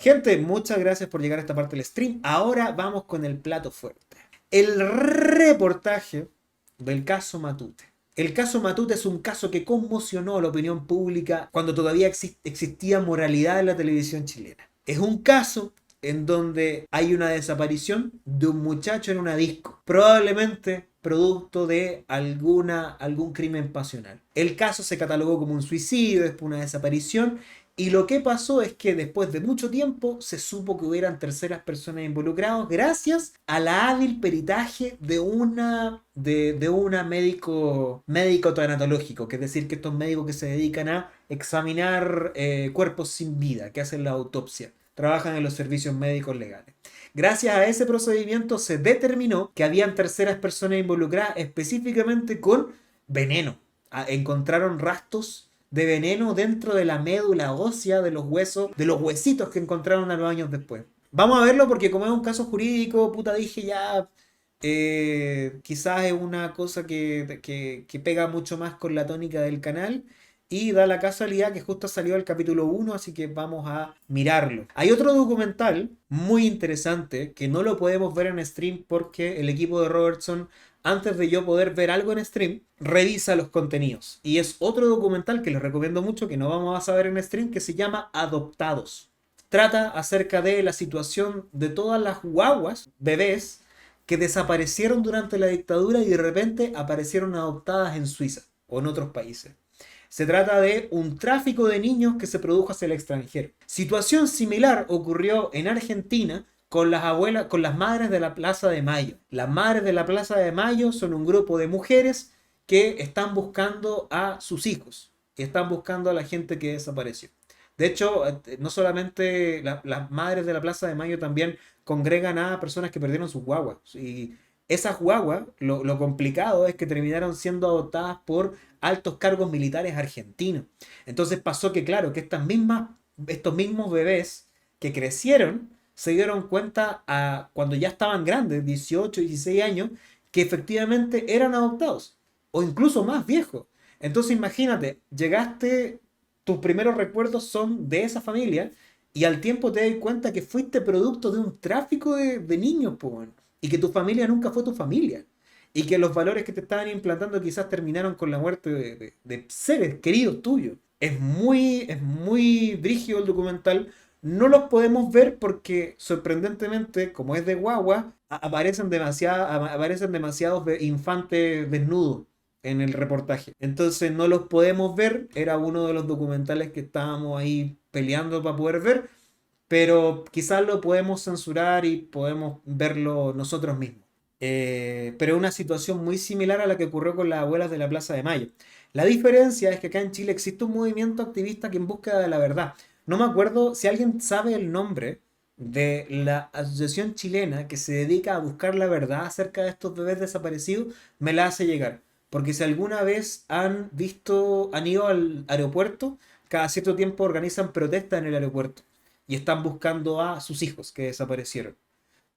Gente, muchas gracias por llegar a esta parte del stream. Ahora vamos con el plato fuerte. El reportaje del caso Matute. El caso Matute es un caso que conmocionó a la opinión pública cuando todavía existía moralidad en la televisión chilena. Es un caso en donde hay una desaparición de un muchacho en una disco, probablemente producto de algún crimen pasional. El caso se catalogó como un suicidio, después una desaparición, y lo que pasó es que después de mucho tiempo se supo que hubieran terceras personas involucradas gracias a la hábil peritaje de una médico tanatológico, que es decir, que estos médicos que se dedican a examinar cuerpos sin vida, que hacen la autopsia, trabajan en los servicios médicos legales. Gracias a ese procedimiento se determinó que habían terceras personas involucradas específicamente con veneno. Encontraron rastros de veneno dentro de la médula ósea de los huesos, de los huesitos que encontraron a los años después. Vamos a verlo porque como es un caso jurídico, puta dije ya, quizás es una cosa que pega mucho más con la tónica del canal. Y da la casualidad que justo salió el capítulo 1, así que vamos a mirarlo. Hay otro documental muy interesante que no lo podemos ver en stream porque el equipo de Robertson, antes de yo poder ver algo en stream, revisa los contenidos. Y es otro documental que les recomiendo mucho, que no vamos a saber en stream, que se llama Adoptados. Trata acerca de la situación de todas las guaguas, bebés, que desaparecieron durante la dictadura y de repente aparecieron adoptadas en Suiza o en otros países. Se trata de un tráfico de niños que se produjo hacia el extranjero. Situación similar ocurrió en Argentina con las abuelas, con las madres de la Plaza de Mayo. Las madres de la Plaza de Mayo son un grupo de mujeres que están buscando a sus hijos y están buscando a la gente que desapareció. De hecho, no solamente las madres de la Plaza de Mayo también congregan a personas que perdieron sus guaguas. Y esas guaguas, lo complicado es que terminaron siendo adoptadas por altos cargos militares argentinos. Entonces pasó que, claro, que estos mismos bebés que crecieron se dieron cuenta cuando ya estaban grandes, 18, 16 años, que efectivamente eran adoptados, o incluso más viejos. Entonces imagínate, tus primeros recuerdos son de esa familia y al tiempo te das cuenta que fuiste producto de un tráfico de niños, po, weón, y que tu familia nunca fue tu familia. Y que los valores que te estaban implantando quizás terminaron con la muerte de seres queridos tuyos. Es muy brígido el documental. No los podemos ver porque, sorprendentemente, como es de guagua, aparecen demasiados infantes desnudos en el reportaje. Entonces no los podemos ver. Era uno de los documentales que estábamos ahí peleando para poder ver. Pero quizás lo podemos censurar y podemos verlo nosotros mismos. Pero es una situación muy similar a la que ocurrió con las abuelas de la Plaza de Mayo. La diferencia es que acá en Chile existe un movimiento activista que en búsqueda de la verdad. No me acuerdo si alguien sabe el nombre de la asociación chilena que se dedica a buscar la verdad acerca de estos bebés desaparecidos, me la hace llegar. Porque si alguna vez han ido al aeropuerto, cada cierto tiempo organizan protestas en el aeropuerto y están buscando a sus hijos que desaparecieron.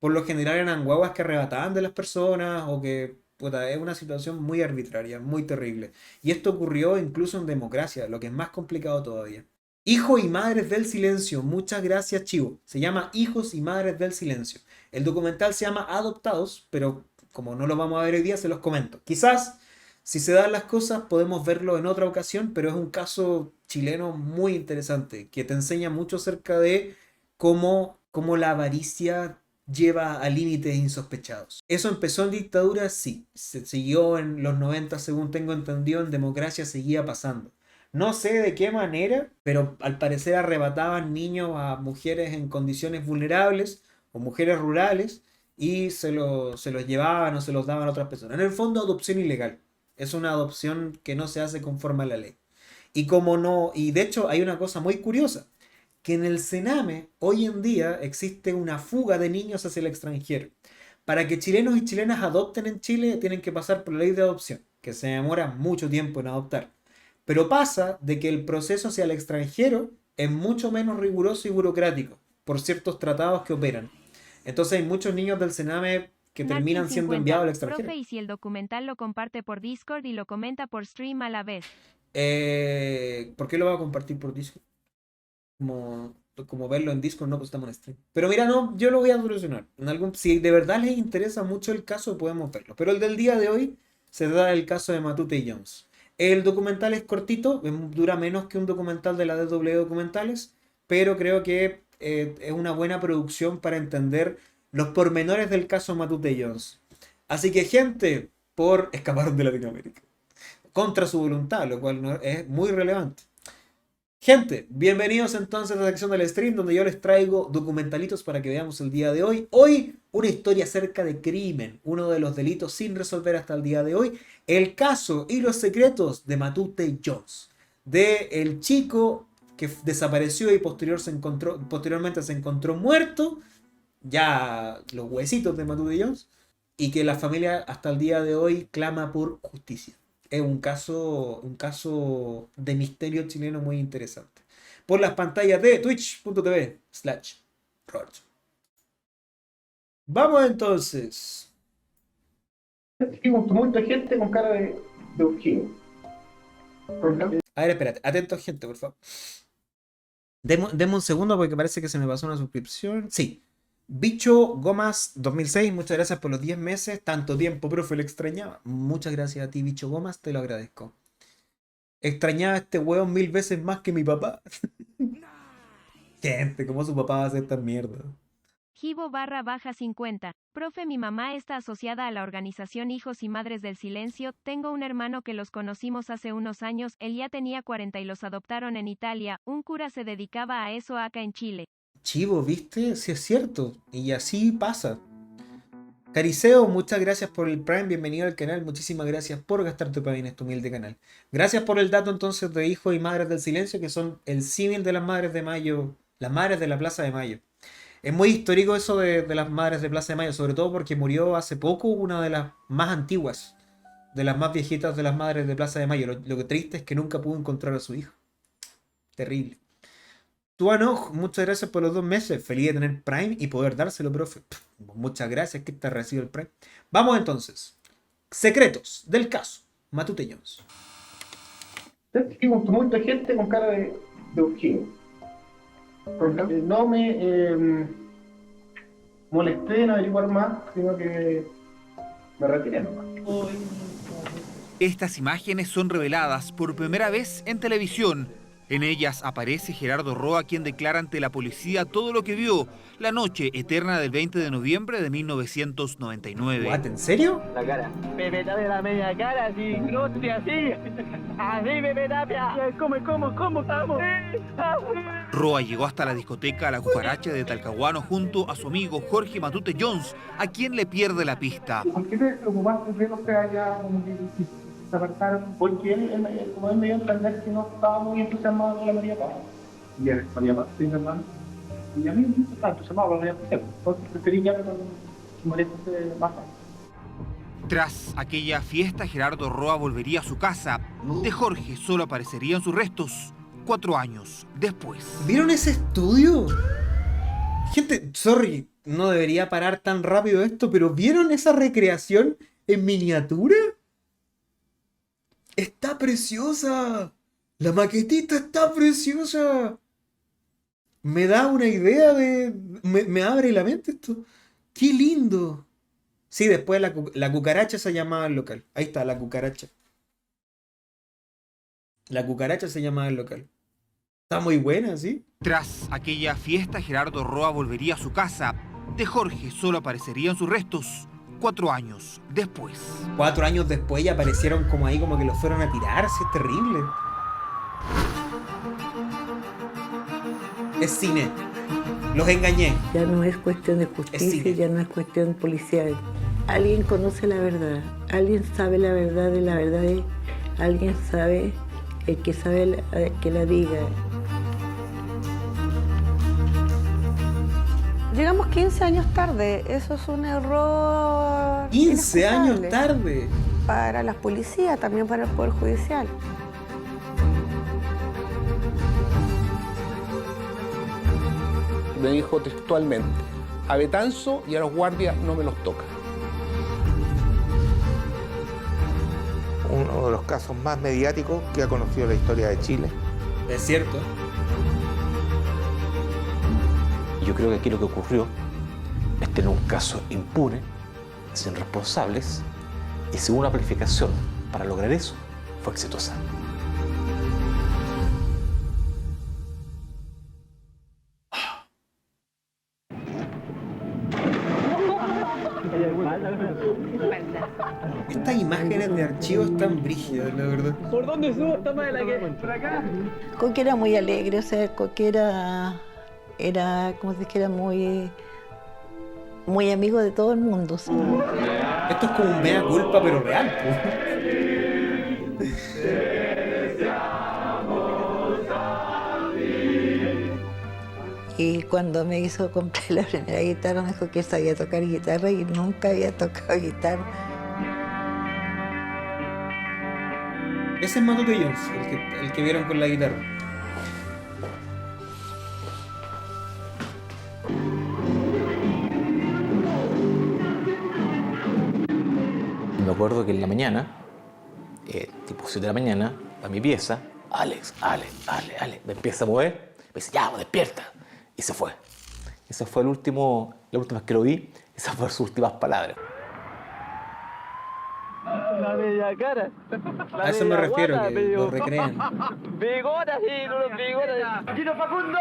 Por lo general eran guaguas que arrebataban de las personas o que, puta, es una situación muy arbitraria, muy terrible. Y esto ocurrió incluso en democracia, lo que es más complicado todavía. Hijos y Madres del Silencio, muchas gracias Chivo. Se llama Hijos y Madres del Silencio. El documental se llama Adoptados, pero como no lo vamos a ver hoy día, se los comento. Quizás, si se dan las cosas, podemos verlo en otra ocasión, pero es un caso chileno muy interesante, que te enseña mucho acerca de cómo la avaricia lleva a límites insospechados. ¿Eso empezó en dictadura? Sí. Se siguió en los 90, según tengo entendido, en democracia seguía pasando. No sé de qué manera, pero al parecer arrebataban niños a mujeres en condiciones vulnerables o mujeres rurales y se los llevaban o se los daban a otras personas. En el fondo, adopción ilegal. Es una adopción que no se hace conforme a la ley. Y como no, y de hecho hay una cosa muy curiosa, que en el Sename hoy en día existe una fuga de niños hacia el extranjero. Para que chilenos y chilenas adopten en Chile tienen que pasar por la ley de adopción, que se demora mucho tiempo en adoptar. Pero pasa de que el proceso hacia el extranjero es mucho menos riguroso y burocrático por ciertos tratados que operan. Entonces hay muchos niños del Sename que terminan siendo enviados Natshin50, al extranjero. profe, y si el documental lo comparte por Discord y lo comenta por stream a la vez. ¿Por qué lo va a compartir por Discord? Como... como verlo en Discord, no, pues estamos en stream. Pero mira, no, yo lo voy a solucionar. Si de verdad les interesa mucho el caso, podemos verlo. Pero el del día de hoy se da el caso de Matute y Jones. El documental es cortito, dura menos que un documental de la DW Documentales, pero creo que es una buena producción para entender los pormenores del caso Matute y Jones. Así que, gente, escaparon de Latinoamérica contra su voluntad, lo cual es muy relevante. Gente, bienvenidos entonces a la sección del stream donde yo les traigo documentalitos para que veamos el día de hoy. Hoy una historia acerca de crimen, uno de los delitos sin resolver hasta el día de hoy, el caso y los secretos de Matute Jones, de el chico que desapareció y posteriormente se encontró muerto, ya los huesitos de Matute Jones, y que la familia hasta el día de hoy clama por justicia. Es un caso de misterio chileno muy interesante. Por las pantallas de twitch.tv/Roberto. Vamos entonces. Mucha gente con cara de urgido. A ver, espérate. Atentos, gente, por favor. Deme un segundo porque parece que se me pasó una suscripción. Sí. Bicho Gomas 2006, muchas gracias por los 10 meses. Tanto tiempo, profe, lo extrañaba. Muchas gracias a ti, Bicho Gomas, te lo agradezco. Extrañaba a este hueón 1000 veces más que mi papá. Gente, ¿cómo su papá va a hacer esta mierda? Gibo_50. Profe, mi mamá está asociada a la organización Hijos y Madres del Silencio. Tengo un hermano que los conocimos hace unos años. Él ya tenía 40 y los adoptaron en Italia. Un cura se dedicaba a eso acá en Chile. Chivo, ¿viste? Sí es cierto. Y así pasa. Cariceo, muchas gracias por el Prime. Bienvenido al canal. Muchísimas gracias por gastar tu Prime en este humilde canal. Gracias por el dato entonces de Hijos y Madres del Silencio, que son el símil de las Madres de Mayo. Las Madres de la Plaza de Mayo. Es muy histórico eso de las Madres de Plaza de Mayo, sobre todo porque murió hace poco una de las más antiguas, de las más viejitas de las Madres de Plaza de Mayo. Lo que triste es que nunca pudo encontrar a su hijo. Terrible. Tuano, muchas gracias por los 2 meses. Feliz de tener Prime y poder dárselo, profe. Muchas gracias, que te recibo el Prime. Vamos entonces. Secretos del caso Matute Jones. Mucha gente con cara de urgido. No me molesté en averiguar más, sino que me retiré nomás. Estas imágenes son reveladas por primera vez en televisión. En ellas aparece Gerardo Roa, quien declara ante la policía todo lo que vio la noche eterna del 20 de noviembre de 1999. ¿What? ¿En serio? La cara. Pepe Tapia la media cara, así, cruce, así. Así, Pepe Tapia. ¿Cómo estamos? Roa llegó hasta la discoteca La Cucaracha de Talcahuano junto a su amigo Jorge Matute Jones, a quien le pierde la pista. ¿Por qué te preocupaste de no sea ya como que se apartaron? Porque él, como él me dio a entender que no estaba muy entusiasmado con la María Paz. Y él, María Paz, sí, hermano. Y a mí no estaba entusiasmado con la María Paz. Entonces preferí ya que moleste más. Tras aquella fiesta, Gerardo Roa volvería a su casa. De Jorge solo aparecerían sus restos 4 años después. ¿Vieron ese estudio? Gente, sorry, no debería parar tan rápido esto, pero ¿vieron esa recreación en miniatura? Está preciosa. La maquetita está preciosa. Me da una idea de... Me abre la mente esto. ¡Qué lindo! Sí, después la cucaracha se llamaba el local. Ahí está, la cucaracha. La cucaracha se llamaba el local. Está muy buena, ¿sí? Tras aquella fiesta, Gerardo Roa volvería a su casa. De Jorge solo aparecerían sus restos 4 años después. 4 años después ya aparecieron como ahí, como que los fueron a tirar. Sí, es terrible. Es cine. Los engañé. Ya no es cuestión de justicia, ya no es cuestión policial. Alguien conoce la verdad, alguien sabe la verdad de la verdad, alguien sabe, el que sabe que la diga. Llegamos 15 años tarde, eso es un error 15 años inexcusable tarde. para las policías, también para el Poder Judicial. Me dijo textualmente: a Betanzo y a los guardias no me los toca. Uno de los casos más mediáticos que ha conocido la historia de Chile. Es cierto. Yo creo que aquí lo que ocurrió es tener un caso impune, sin responsables, y según la planificación para lograr eso, fue exitosa. Estas imágenes de archivo están brígidas, la verdad. ¿Por dónde subo? Toma de la que... ¿Por acá? Coque era muy alegre, o sea, Coque era como se dijera, muy amigo de todo el mundo. ¿Sí? Esto es como un mea culpa, pero real, po. Y cuando me hizo comprar la primera guitarra, me dijo que sabía tocar guitarra y nunca había tocado guitarra. Ese es Matute Jones, el que vieron con la guitarra. Me acuerdo que en la mañana, tipo 7 de la mañana, a mi pieza, Alex, me empieza a mover, me dice, ya, despierta. Y se fue. Esa fue la última vez que lo vi, esas fueron sus últimas palabras. La media cara. A eso me refiero, que lo recrean. Bigotas, sí, los bigotas. ¡Gino Facundo!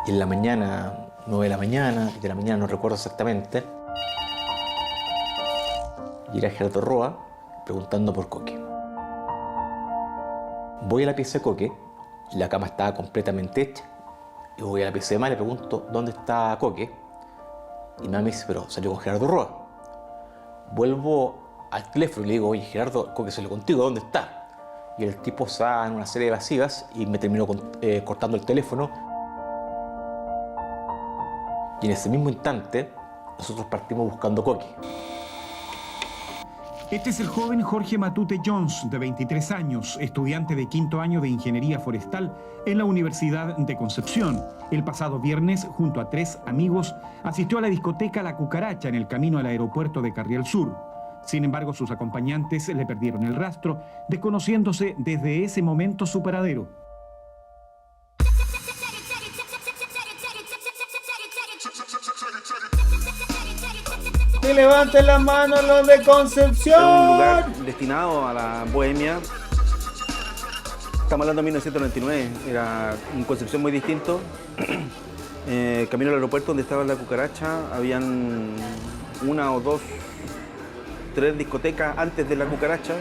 Y en la mañana, 9 de la mañana, 10 de la mañana, no recuerdo exactamente, y era Gerardo Roa preguntando por Coque. Voy a la pieza de Coque, la cama estaba completamente hecha, y voy a la pieza de mamá y le pregunto dónde está Coque, y mamá me dice, pero salió con Gerardo Roa. Vuelvo al teléfono y le digo, oye Gerardo, Coque salió contigo, ¿dónde está? Y el tipo estaba en una serie de evasivas y me terminó cortando el teléfono. Y en ese mismo instante, nosotros partimos buscando Coque. Este es el joven Jorge Matute Jones, de 23 años, estudiante de 5º año de Ingeniería Forestal en la Universidad de Concepción. El pasado viernes, junto a 3 amigos, asistió a la discoteca La Cucaracha en el camino al aeropuerto de Carriel Sur. Sin embargo, sus acompañantes le perdieron el rastro, desconociéndose desde ese momento su paradero. ¡Que levanten las manos los de Concepción! Es un lugar destinado a la bohemia. Estamos hablando de 1999, era un Concepción muy distinto. Camino al aeropuerto donde estaba La Cucaracha, habían 1 o 2, 3 discotecas antes de La Cucaracha.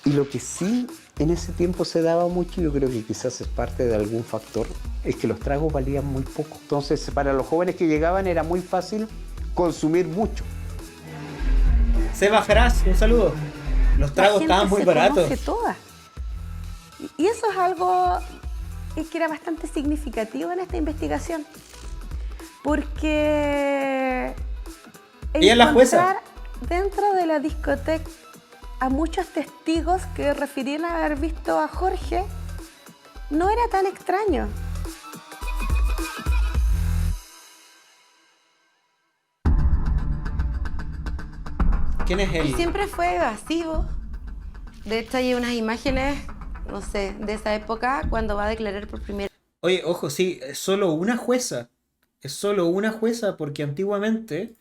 Y lo que sí en ese tiempo se daba mucho, yo creo que quizás es parte de algún factor, es que los tragos valían muy poco. Entonces, para los jóvenes que llegaban era muy fácil consumir mucho. Seba Feraz, un saludo. Los tragos estaban muy baratos. Conoce todas. Y eso es algo que era bastante significativo en esta investigación. Porque ella es la jueza. Dentro de la discoteca a muchos testigos que refirían a haber visto a Jorge no era tan extraño. ¿Quién es él? Siempre fue evasivo. De hecho, hay unas imágenes, no sé, de esa época cuando va a declarar por primera vez. Oye, ojo, sí, es solo una jueza. Es solo una jueza porque antiguamente,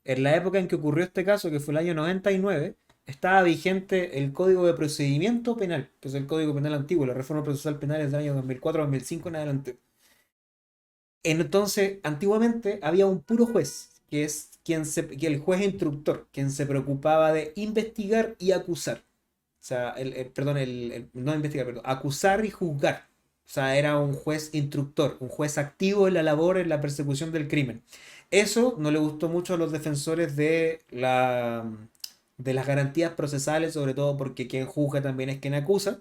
en la época en que ocurrió este caso, que fue el año 99, estaba vigente el Código de Procedimiento Penal, que es el Código Penal antiguo, la reforma procesal penal es del año 2004-2005 en adelante. Entonces, antiguamente había un puro juez, que es el juez instructor, quien se preocupaba de investigar y acusar. O sea, no investigar, perdón, acusar y juzgar. O sea, era un juez instructor, un juez activo en la labor, en la persecución del crimen. Eso no le gustó mucho a los defensores de las garantías procesales, sobre todo porque quien juzga también es quien acusa.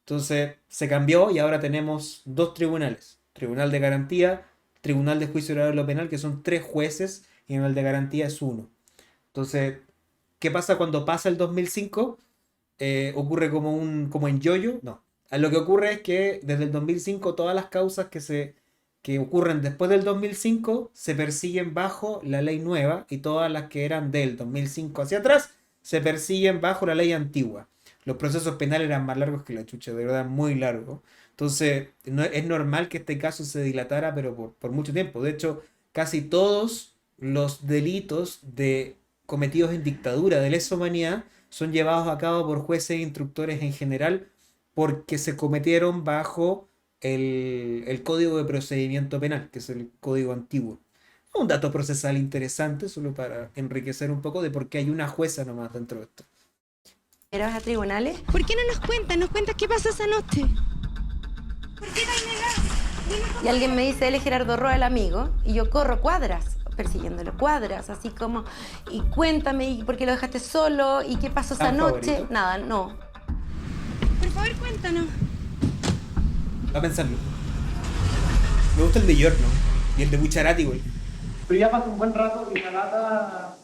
Entonces se cambió y ahora tenemos 2 tribunales. Tribunal de Garantía, Tribunal de Juicio Oral de lo Penal, que son 3 jueces y en el de Garantía es 1. Entonces, ¿qué pasa cuando pasa el 2005? ¿Ocurre como en yoyo? No. Lo que ocurre es que desde el 2005 todas las causas que se que ocurren después del 2005 se persiguen bajo la ley nueva y todas las que eran del 2005 hacia atrás se persiguen bajo la ley antigua. Los procesos penales eran más largos que la chucha, de verdad, muy largos. Entonces, no, es normal que este caso se dilatara, pero por mucho tiempo. De hecho, casi todos los delitos cometidos en dictadura de lesa humanidad son llevados a cabo por jueces e instructores en general porque se cometieron bajo el Código de Procedimiento Penal, que es el código antiguo. Un dato procesal interesante, solo para enriquecer un poco de por qué hay una jueza nomás dentro de esto. ¿Eras a tribunales? ¿Por qué no nos cuentas? ¿Nos cuentas qué pasó esa noche? ¿Por qué tan negada? Y alguien me dice, él es Gerardo Roa, el amigo, y yo corro cuadras, persiguiéndolo cuadras, así como, y cuéntame, ¿y por qué lo dejaste solo? ¿Y qué pasó esa noche? Favorito? Nada, no. Por favor, cuéntanos. Va a pensarlo. Me gusta el de Giorno y el de Bucciarati, güey. Pero ya pasa un buen rato y la lata,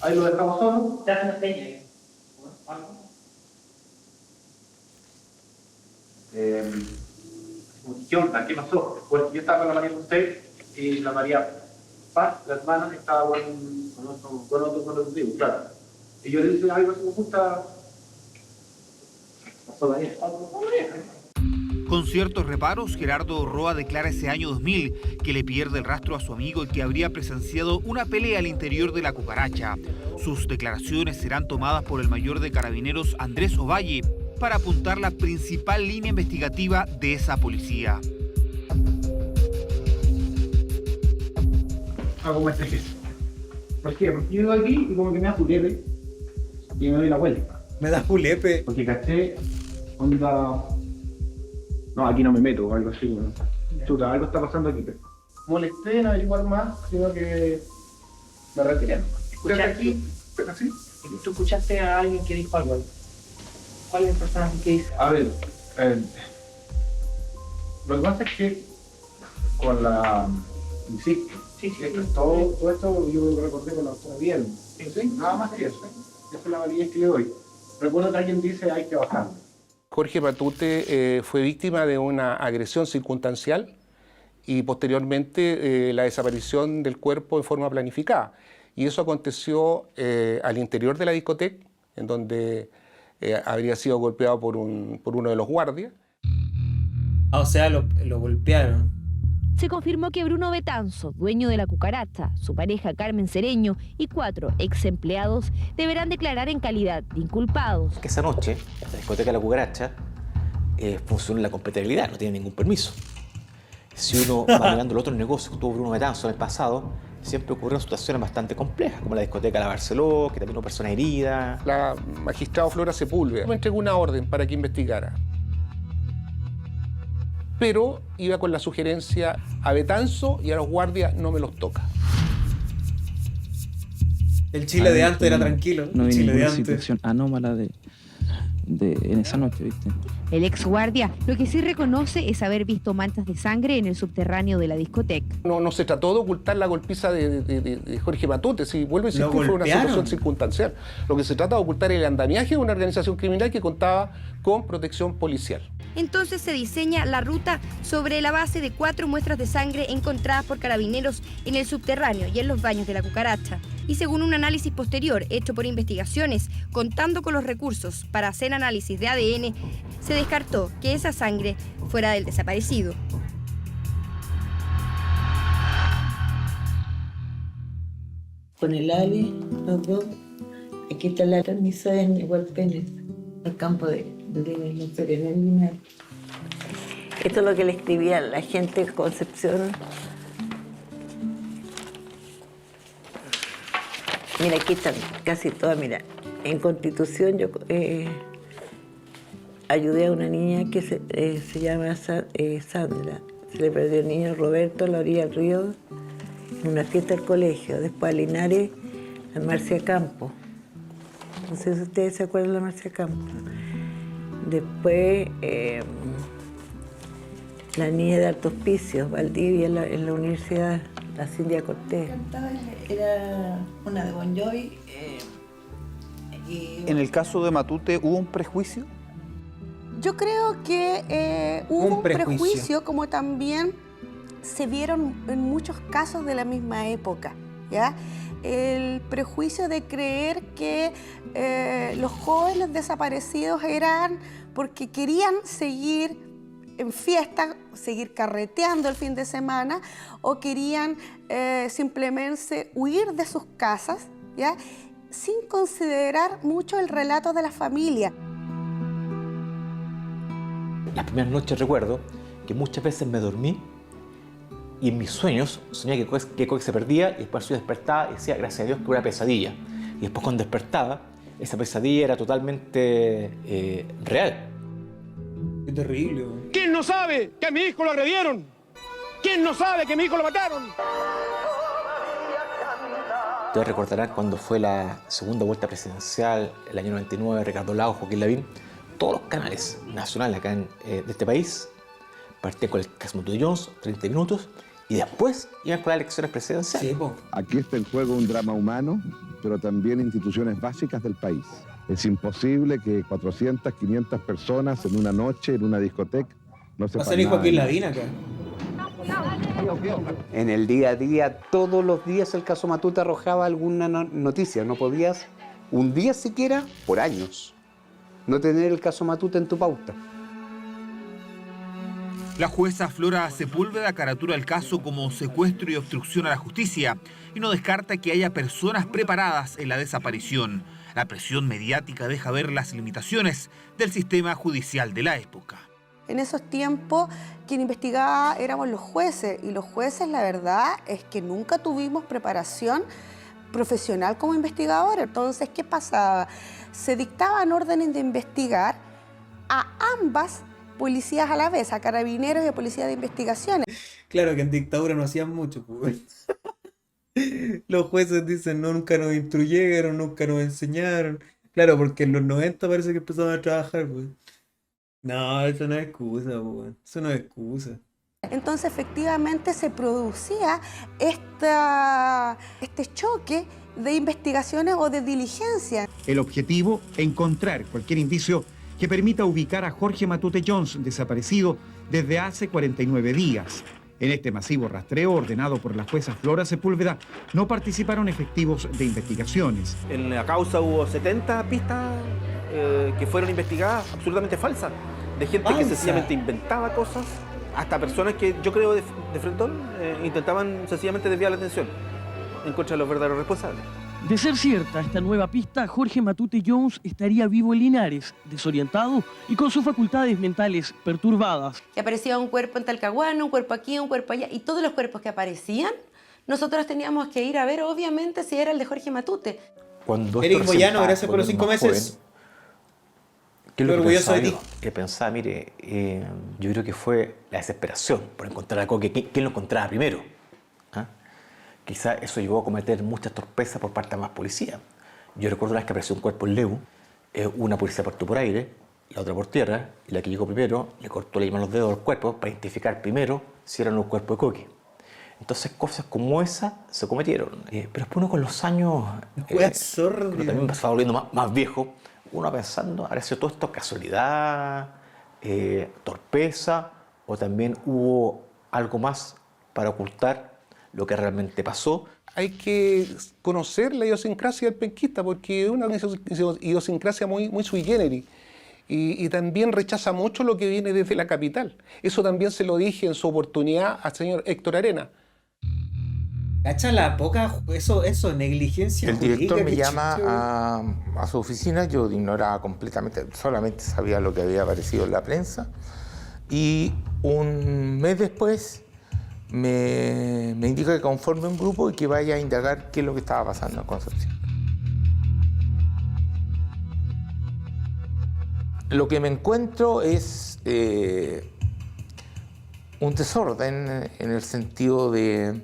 ahí lo dejamos solo. Te hacen señas. ¿Qué onda? ¿Qué pasó? Pues yo estaba con la María José y la María Paz, la hermana, estaba con otro tipo, claro. Y yo le dije algo así, me gusta. Pasó la vieja. Con ciertos reparos, Gerardo Roa declara ese año 2000 que le pierde el rastro a su amigo y que habría presenciado una pelea al interior de la cucaracha. Sus declaraciones serán tomadas por el mayor de carabineros Andrés Ovalle para apuntar la principal línea investigativa de esa policía. Hago este gesto. ¿Por qué? Porque yo llego aquí y como que me da pulepe y me doy la vuelta. Me da pulepe. Porque caché, onda... No, aquí no me meto o algo así, bueno. Chuta, algo está pasando aquí. Molesté en averiguar más, sino que me retiré. ¿Escuchaste aquí? ¿Pero sí? ¿Tú escuchaste a alguien que dijo algo? ¿Cuál es el personaje que dice? A ver, lo que pasa es que con la... Insisto, todo esto yo lo recordé con la doctora Bien. ¿Sí? Nada más que eso. Esa es la validez que le doy. Recuerdo que alguien dice hay que bajarlo. Jorge Matute fue víctima de una agresión circunstancial y posteriormente la desaparición del cuerpo en forma planificada. Y eso aconteció al interior de la discoteca, en donde habría sido golpeado por uno de los guardias. O sea, lo golpearon. Se confirmó que Bruno Betanzo, dueño de la cucaracha, su pareja Carmen Cereño y 4 ex empleados deberán declarar en calidad de inculpados. Que esa noche, la discoteca La Cucaracha funciona en la completa ilegalidad, no tiene ningún permiso. Si uno va mirando los otros negocios que tuvo Bruno Betanzo en el pasado, siempre ocurrieron situaciones bastante complejas, como la discoteca La Barceló, que también hubo personas heridas. La magistrada Flora Sepúlveda me entregó una orden para que investigara. Pero iba con la sugerencia a Betanzo y a los guardias no me los toca. El Chile de antes era tranquilo. No el hay Chile de ninguna antes. situación anómala en esa noche, ¿viste? El ex guardia lo que sí reconoce es haber visto manchas de sangre en el subterráneo de la discoteca. No se trató de ocultar la golpiza de Jorge Matute, si vuelvo a insistir, fue una golpearon. situación circunstancial. Lo que se trata de ocultar el andamiaje de una organización criminal que contaba con protección policial. Entonces se diseña la ruta sobre la base de 4 muestras de sangre encontradas por carabineros en el subterráneo y en los baños de la cucaracha. Y según un análisis posterior hecho por investigaciones, contando con los recursos para hacer análisis de ADN, se descartó que esa sangre fuera del desaparecido. Con el Ali, los dos, aquí está la camisa en Igualpenes, el campo de los Serenel Linares. Esto es lo que le escribía a la gente de Concepción. Mira, aquí están casi todas, mira. En Constitución yo ayudé a una niña que se llama Sandra. Se le perdió el niño Roberto a la orilla del río en una fiesta del colegio. Después a Linares, a Marcia Campo. No sé si ustedes se acuerdan de la Marcia Campo. Después la niña de Alto Hospicio, Valdivia, en la universidad, la Cindia Cortés. Era una de Bon Jovi. ¿En el caso de Matute hubo un prejuicio? Yo creo que hubo un prejuicio, como también se vieron en muchos casos de la misma época, ¿ya? El prejuicio de creer que los jóvenes desaparecidos eran porque querían seguir en fiesta, seguir carreteando el fin de semana, o querían simplemente huir de sus casas, ¿ya? Sin considerar mucho el relato de la familia. Las primeras noches recuerdo que muchas veces me dormí y en mis sueños soñaba que Coque se perdía, y después yo despertaba y decía, gracias a Dios, que era una pesadilla. Y después cuando despertaba, esa pesadilla era totalmente real. Qué terrible, güey. ¿Quién no sabe que a mi hijo lo agredieron? ¿Quién no sabe que a mi hijo lo mataron? Ustedes recordarán cuando fue la segunda vuelta presidencial, el año 99, Ricardo Lagos, Joaquín Lavín, todos los canales nacionales acá de este país partían con el caso Matute Jones, 30 minutos, y después iban con las elecciones presidenciales. Sí, aquí está en juego un drama humano, pero también instituciones básicas del país. Es imposible que 400, 500 personas en una noche, en una discoteca, no sepan nada. ¿Va a salir Joaquín Lavín acá? En el día a día, todos los días el caso Matute arrojaba alguna noticia. No podías, un día siquiera, por años, no tener el caso Matute en tu pauta. La jueza Flora Sepúlveda caratura el caso como secuestro y obstrucción a la justicia y no descarta que haya personas preparadas en la desaparición. La presión mediática deja ver las limitaciones del sistema judicial de la época. En esos tiempos, quien investigaba éramos los jueces, y los jueces, la verdad, es que nunca tuvimos preparación profesional como investigadores. Entonces, ¿qué pasaba? Se dictaban órdenes de investigar a ambas policías a la vez, a carabineros y a policía de investigaciones. Claro que en dictadura no hacían mucho, pues. Los jueces dicen, no, nunca nos instruyeron, nunca nos enseñaron. Claro, porque en los 90 parece que empezaron a trabajar, pues. No, eso no es excusa, pues. Eso no es excusa. Entonces, efectivamente, se producía este choque de investigaciones o de diligencia. El objetivo, encontrar cualquier indicio que permita ubicar a Jorge Matute Jones, desaparecido desde hace 49 días. En este masivo rastreo ordenado por la jueza Flora Sepúlveda no participaron efectivos de investigaciones. En la causa hubo 70 pistas que fueron investigadas absolutamente falsas, de gente que sencillamente inventaba cosas, hasta personas que yo creo de frentón intentaban sencillamente desviar la atención en contra de los verdaderos responsables. De ser cierta esta nueva pista, Jorge Matute Jones estaría vivo en Linares, desorientado y con sus facultades mentales perturbadas. Que aparecía un cuerpo en Talcahuano, un cuerpo aquí, un cuerpo allá, y todos los cuerpos que aparecían, nosotros teníamos que ir a ver, obviamente, si era el de Jorge Matute. Cuando Eric Moyano, gracias por los 5 meses. ¿Qué es lo orgulloso de ti? Que pensaba, mire, yo creo que fue la desesperación por encontrar a Coque. ¿Quién lo encontraba primero? Quizá eso llevó a cometer muchas torpezas por parte de más policías. Yo recuerdo una vez que apareció un cuerpo en Leu, una policía partó por aire, la otra por tierra, y la que llegó primero le cortó la yema los dedos al cuerpo para identificar primero si eran los cuerpos de Coque. Entonces cosas como esas se cometieron. Pero después uno con los años, también me estaba volviendo más viejo, uno pensando, ¿habrá sido todo esto casualidad, torpeza, o también hubo algo más para ocultar lo que realmente pasó? Hay que conocer la idiosincrasia del penquista, porque es una idiosincrasia muy sui generis. Y también rechaza mucho lo que viene desde la capital. Eso también se lo dije en su oportunidad al señor Héctor Arena. ¿Cacha la poca, eso, negligencia? El director me llama a su oficina, yo ignoraba completamente, solamente sabía lo que había aparecido en la prensa. Y un mes después me indica que conforme un grupo y que vaya a indagar qué es lo que estaba pasando en Concepción. Lo que me encuentro es un desorden en el sentido de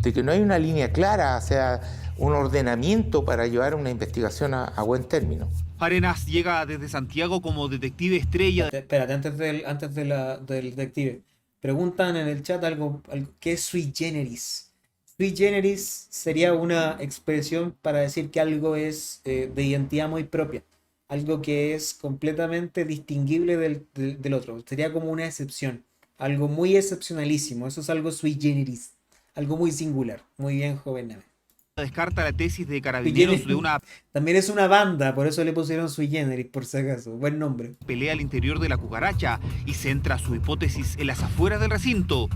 que no hay una línea clara, o sea, un ordenamiento para llevar una investigación a buen término. Arenas llega desde Santiago como detective estrella. Espérate, antes del detective. Preguntan en el chat algo que es sui generis. Sui generis sería una expresión para decir que algo es de identidad muy propia. Algo que es completamente distinguible del otro. Sería como una excepción. Algo muy excepcionalísimo. Eso es algo sui generis. Algo muy singular. Muy bien, joven. Descarta la tesis de Carabineros de una También es una banda, por eso le pusieron sui generis, por si acaso. Buen nombre. pelea al interior de la cucaracha y centra su hipótesis en las afueras del recinto.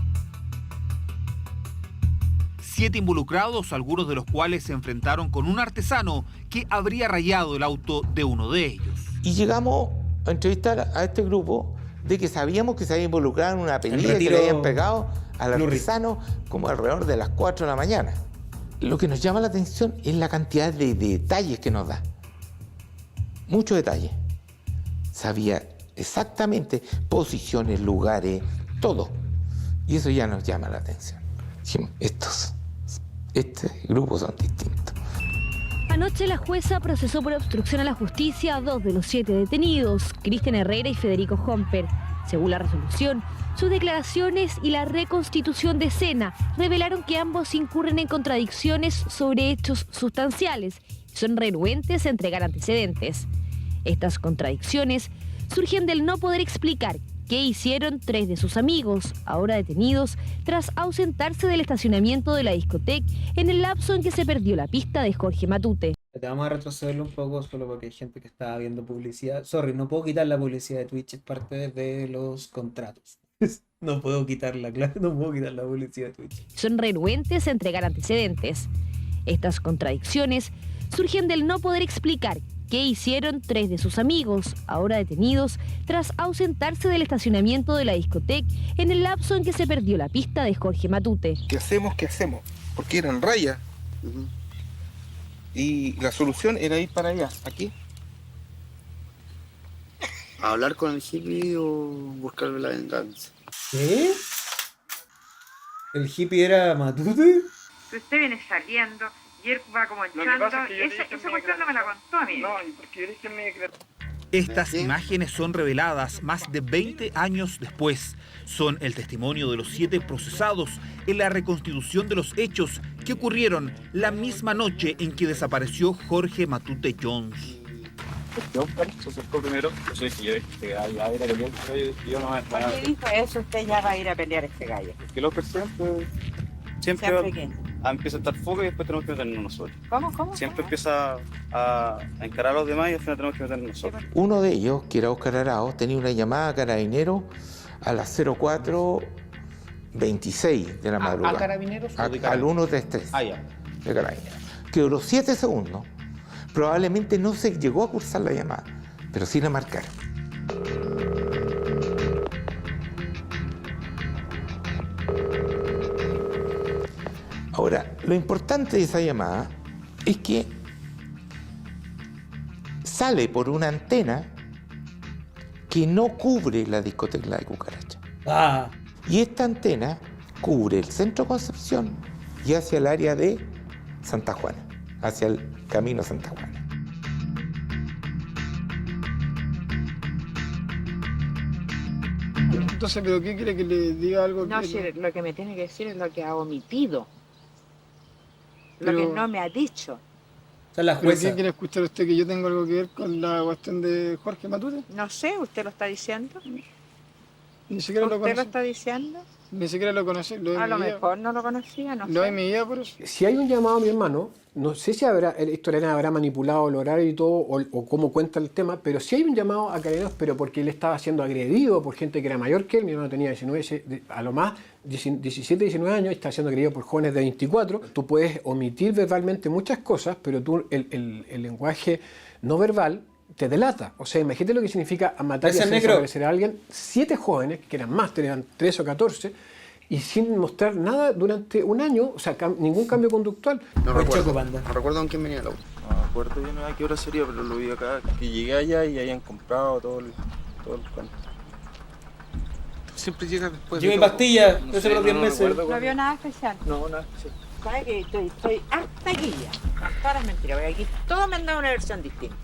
7 involucrados, algunos de los cuales se enfrentaron con un artesano que habría rayado el auto de uno de ellos. Y llegamos a entrevistar a este grupo de que sabíamos que se había involucrado en una pelea que le habían pegado al artesano como alrededor de las 4 de la mañana. Lo que nos llama la atención es la cantidad de detalles que nos da. Muchos detalles. Sabía exactamente posiciones, lugares, todo. Y eso ya nos llama la atención. Dijimos, este grupo son distintos. Anoche la jueza procesó por obstrucción a la justicia a 2 de los 7 detenidos, Cristian Herrera y Federico Homper. Según la resolución, sus declaraciones y la reconstitución de escena revelaron que ambos incurren en contradicciones sobre hechos sustanciales y son renuentes a entregar antecedentes. Estas contradicciones surgen del no poder explicar qué hicieron 3 de sus amigos, ahora detenidos, tras ausentarse del estacionamiento de la discoteca en el lapso en que se perdió la pista de Jorge Matute. Te vamos a retrocederlo un poco solo porque hay gente que está viendo publicidad. Sorry, no puedo quitar la publicidad de Twitch, es parte de los contratos. No puedo quitarla, claro, no puedo quitar la publicidad de Twitch. Son renuentes a entregar antecedentes. Estas contradicciones surgen del no poder explicar qué hicieron 3 de sus amigos, ahora detenidos, tras ausentarse del estacionamiento de la discoteca en el lapso en que se perdió la pista de Jorge Matute. ¿Qué hacemos? Porque eran rayas. Y la solución era ir para allá, aquí. ¿A hablar con el hippie o buscar la venganza? ¿Qué? ¿El hippie era Matute? Usted viene saliendo y él va como echando. Esa cuestión no me la contó a mí. No, porque yo dije que me... Estas imágenes son reveladas más de 20 años después. Son el testimonio de los 7 procesados en la reconstitución de los hechos que ocurrieron la misma noche en que desapareció Jorge Matute Jones. Yo se acercó primero, yo dije, yo ya ir a pelear este gallo, yo no me... ¿Por qué dijo eso? Usted ya va a ir a pelear este gallo. Porque los presidentes siempre empieza a estar foco y después tenemos que meternos nosotros. ¿Cómo? Siempre empieza a encarar a los demás y al final tenemos que meternos nosotros. Uno de ellos, que era Oscar Arao, tenía una llamada a Carabineros a las 04:26 de la madrugada. ¿A Carabineros o de Al Carabineros? 133 Ah, ya. de Carabineros. Que duró 7 segundos. Probablemente no se llegó a cursar la llamada, pero sí la marcaron. Ahora, lo importante de esa llamada es que sale por una antena que no cubre la discoteca de Cucaracha. Y esta antena cubre el centro Concepción y hacia el área de Santa Juana, hacia el camino Santa Juana. Entonces, ¿pero qué quiere que le diga algo? No, sí, lo que me tiene que decir es lo que ha omitido. Pero- Lo que no me ha dicho. La ¿Pero qué quiere escuchar usted? ¿Que yo tengo algo que ver con la cuestión de Jorge Matute? No sé, ¿usted lo está diciendo? Ni siquiera lo ¿Usted conocí. lo está diciendo? Ni siquiera lo conocí. A lo mejor no lo conocía, no Lo sé. he medido por eso. Si hay un llamado a mi hermano, no sé si esto Elena habrá manipulado el horario y todo, o cómo cuenta el tema, pero si hay un llamado a Carabineros, pero porque él estaba siendo agredido por gente que era mayor que él. Mi hermano tenía 19, a lo más 17, 19 años, y está siendo agredido por jóvenes de 24. Tú puedes omitir verbalmente muchas cosas, pero tú el lenguaje no verbal te delata. O sea, imagínate lo que significa matar y Ese hacer negro. desaparecer a alguien. 7 jóvenes, que eran más, tenían 13 o 14, y sin mostrar nada durante un año, o sea, ningún cambio conductual. No recuerdo con quién venía el auto. No me acuerdo bien a qué hora sería, pero lo vi acá, que llegué allá y habían comprado todo el cuento. Siempre llega después. Yo de mi todo. pastilla, No yo sé, se los 10 no meses. recuerdo ¿No vio nada especial? No, nada especial. ¿Sabe que estoy hasta aquí ya? Hasta ahora es mentira, porque aquí todos me han dado una versión distinta.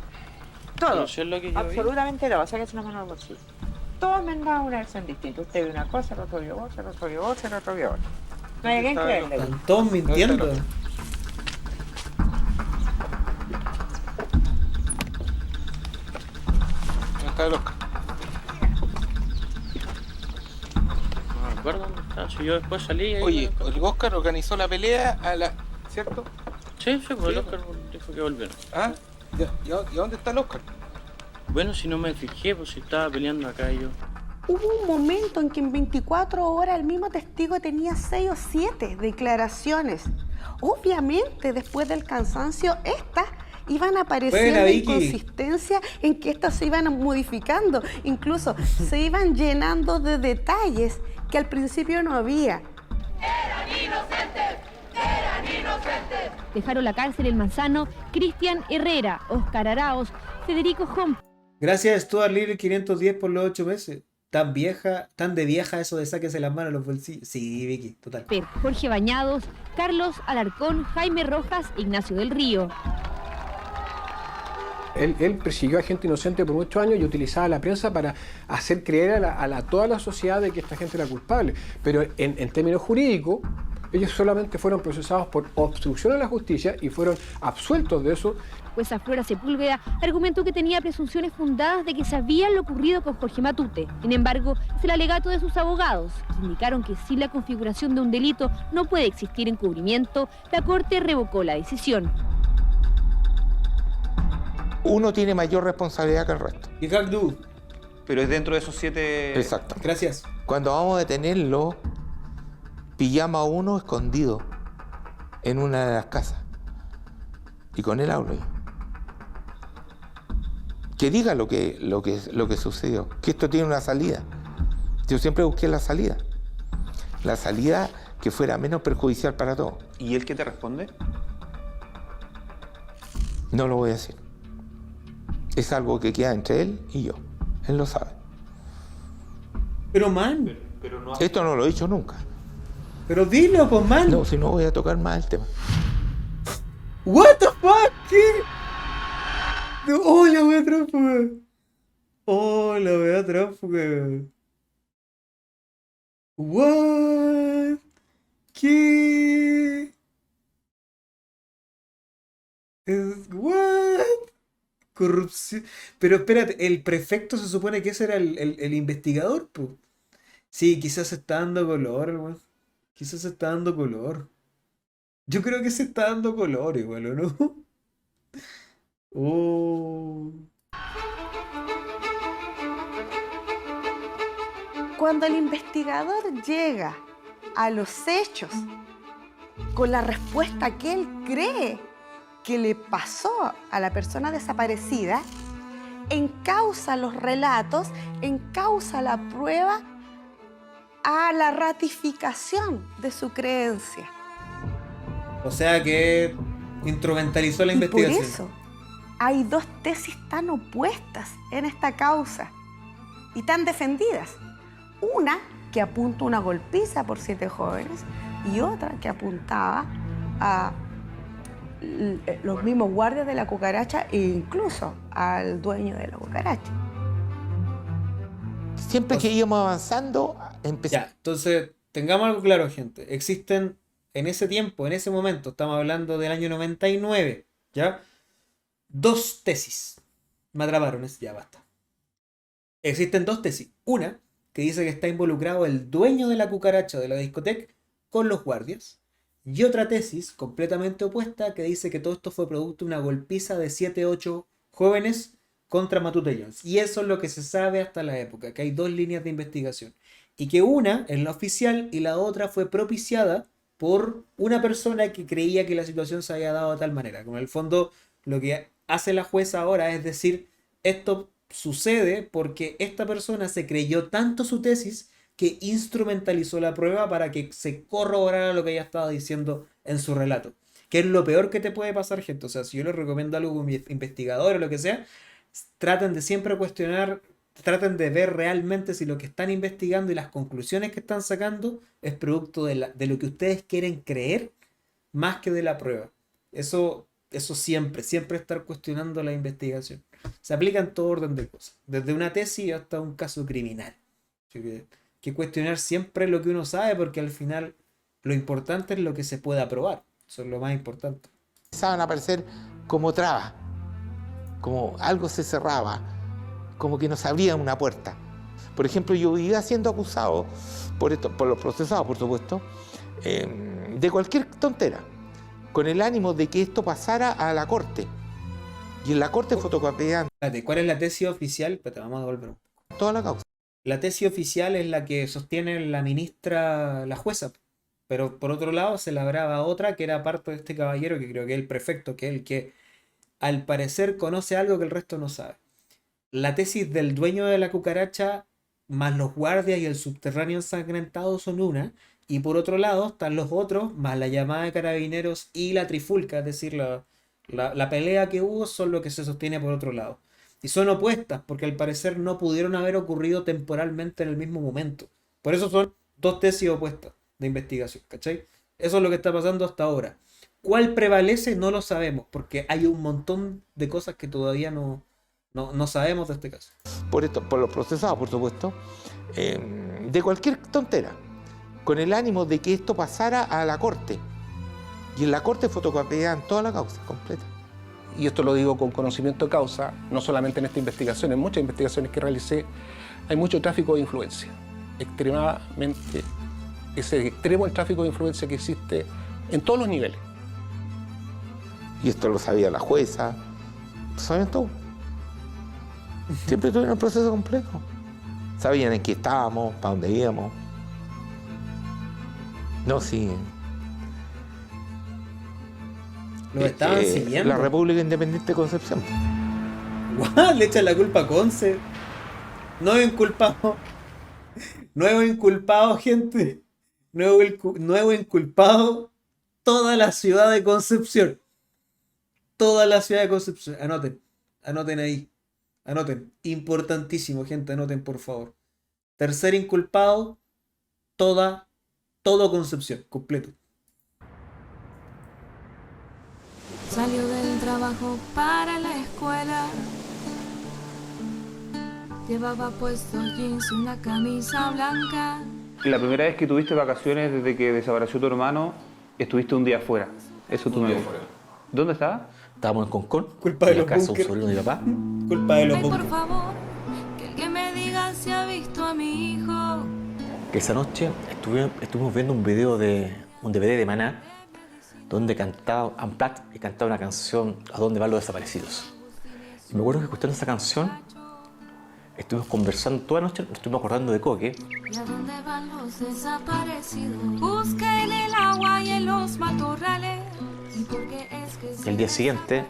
Todo. Pero si es lo que yo vi. Absolutamente todo. Sáquese una mano al bolsillo. Todos me han dado una versión distinta. Usted vio una cosa, el otro vio otra, el otro vio otra, el otro vio otra. No hay a quien creerle. Están todos mintiendo. Acá el Oscar. acuerdo dónde está. Si yo después salí... Ahí Oye, el Oscar organizó la pelea ¿cierto? Sí, pues el Oscar dijo que volvieron. ¿Ah? ¿Y a dónde está el Oscar? Bueno, si no me fijé, pues si estaba peleando acá yo. Hubo un momento en que en 24 horas el mismo testigo tenía 6 o 7 declaraciones. Obviamente, después del cansancio, estas iban apareciendo inconsistencias en que estas se iban modificando. Incluso se iban llenando de detalles que al principio no había. ¡Eran inocentes! ¡Eran inocentes! Dejaron la cárcel el Manzano, Cristian Herrera, Oscar Araos, Federico Homper. Gracias Stuart Little 510 por los 8 meses. Tan de vieja eso de sáquese las manos a los bolsillos. Sí, Vicky, total. Jorge Bañados, Carlos Alarcón, Jaime Rojas, Ignacio del Río. Él persiguió a gente inocente por muchos años y utilizaba la prensa para hacer creer a toda la sociedad de que esta gente era culpable. Pero en términos jurídicos, ellos solamente fueron procesados por obstrucción a la justicia y fueron absueltos de eso. Jueza Flora Sepúlveda argumentó que tenía presunciones fundadas de que sabía lo ocurrido con Jorge Matute. Sin embargo, es el alegato de sus abogados, que indicaron que si la configuración de un delito no puede existir encubrimiento, la Corte revocó la decisión. Uno tiene mayor responsabilidad que el resto. ¿Y Cagdu? Pero es dentro de esos 7... Exacto. Gracias. Cuando vamos a detenerlo, pillamos a uno escondido en una de las casas. Y con él hablo yo. Que diga lo que sucedió, que esto tiene una salida. Yo siempre busqué la salida que fuera menos perjudicial para todos. ¿Y él qué te responde? No lo voy a decir. Es algo que queda entre él y yo. Él lo sabe. Pero man. Pero no... Esto no lo he dicho nunca. Pero dilo, pues man. No, si no voy a tocar más el tema. What the fuck? ¿Qué? Oh, la wea tránsfuga. Oh, la wea tránsfuga. What? ¿Qué? What? Corrupción. Pero espérate, el prefecto se supone que ese era el investigador, pues. Sí, quizás se está dando color, weón. Quizás se está dando color. Yo creo que se está dando color igual, ¿o no? Oh. Cuando el investigador llega a los hechos con la respuesta que él cree que le pasó a la persona desaparecida, encausa los relatos, encausa la prueba a la ratificación de su creencia. O sea que instrumentalizó la investigación. Por eso hay 2 tesis tan opuestas en esta causa y tan defendidas. Una que apunta a una golpiza por 7 jóvenes y otra que apuntaba a los mismos guardias de la cucaracha e incluso al dueño de la cucaracha. Siempre que íbamos avanzando, Ya, entonces, tengamos algo claro, gente. Existen, en ese tiempo, en ese momento, estamos hablando del año 99, ¿ya? 2 tesis. Me atraparon, ya basta. Existen 2 tesis. Una, que dice que está involucrado el dueño de la cucaracha de la discoteca con los guardias. Y otra tesis, completamente opuesta, que dice que todo esto fue producto de una golpiza de 7-8 jóvenes contra Matute Jones. Y eso es lo que se sabe hasta la época, que hay 2 líneas de investigación. Y que una es la oficial y la otra fue propiciada por una persona que creía que la situación se había dado de tal manera. Como en el fondo lo que hace la jueza ahora es decir, esto sucede porque esta persona se creyó tanto su tesis que instrumentalizó la prueba para que se corroborara lo que ella estaba diciendo en su relato. Que es lo peor que te puede pasar, gente. O sea, si yo les recomiendo algo como investigador o lo que sea, traten de siempre cuestionar, traten de ver realmente si lo que están investigando y las conclusiones que están sacando es producto de lo que ustedes quieren creer más que de la prueba. Eso siempre estar cuestionando la investigación. Se aplica en todo orden de cosas, desde una tesis hasta un caso criminal. Así que cuestionar siempre lo que uno sabe, porque al final lo importante es lo que se pueda probar. Eso es lo más importante. Empezaban a aparecer como trabas, como algo se cerraba, como que nos abrían una puerta. Por ejemplo, yo vivía siendo acusado por los procesados, por supuesto, de cualquier tontera, con el ánimo de que esto pasara a la corte. Y en la corte fotocopiaban. ¿Cuál es la tesis oficial? Pero te vamos a devolver un poco. Toda la causa. La tesis oficial es la que sostiene la ministra, la jueza. Pero por otro lado se labraba otra que era parte de este caballero, que creo que es el prefecto, que es el que al parecer conoce algo que el resto no sabe. La tesis del dueño de la cucaracha más los guardias y el subterráneo ensangrentado son una, y por otro lado están los otros, más la llamada de carabineros y la trifulca, es decir, la pelea que hubo son lo que se sostiene por otro lado. Y son opuestas, porque al parecer no pudieron haber ocurrido temporalmente en el mismo momento. Por eso son dos tesis opuestas de investigación, ¿cachai? Eso es lo que está pasando hasta ahora. ¿Cuál prevalece? No lo sabemos, porque hay un montón de cosas que todavía no sabemos de este caso. Por los procesados, por supuesto, de cualquier tontera, con el ánimo de que esto pasara a la corte. Y en la corte fotocopiaban toda la causa completa. Y esto lo digo con conocimiento de causa, no solamente en esta investigación, en muchas investigaciones que realicé, hay mucho tráfico de influencia. Extremadamente, ese extremo el tráfico de influencia que existe en todos los niveles. Y esto lo sabía la jueza, lo sabían todo. Siempre tuvieron el proceso completo. Sabían en qué estábamos, para dónde íbamos. No, sí. Lo estaban siguiendo. La República Independiente de Concepción. ¡Guau! Le echan la culpa a Conce. Nuevo inculpado. Nuevo inculpado, gente. Nuevo inculpado. Toda la ciudad de Concepción. Toda la ciudad de Concepción. Anoten. Anoten ahí. Anoten. Importantísimo, gente. Anoten, por favor. Tercer inculpado. Todo Concepción. Completo. Salió del trabajo para la escuela. Llevaba puesto jeans y una camisa blanca. La primera vez que tuviste vacaciones desde que desapareció tu hermano, estuviste un día afuera. Eso tú me dices. ¿Dónde estabas? Estábamos en Concón. Culpa de en la los casa de un búnker. sobrino de mi papá. Culpa de los Ay, por bunkers. favor, que alguien me diga si ha visto a mi hijo. Que esa noche estuvimos viendo un DVD de Maná, donde cantaba Unplugged y cantaba una canción ¿A dónde van los desaparecidos? Y me acuerdo que escuchando esa canción, estuvimos conversando toda la noche, nos estuvimos acordando de Coque. ¿Y a dónde van los desaparecidos? Busca en el agua y en los matorrales. ¿Y por qué es que Y al día siguiente,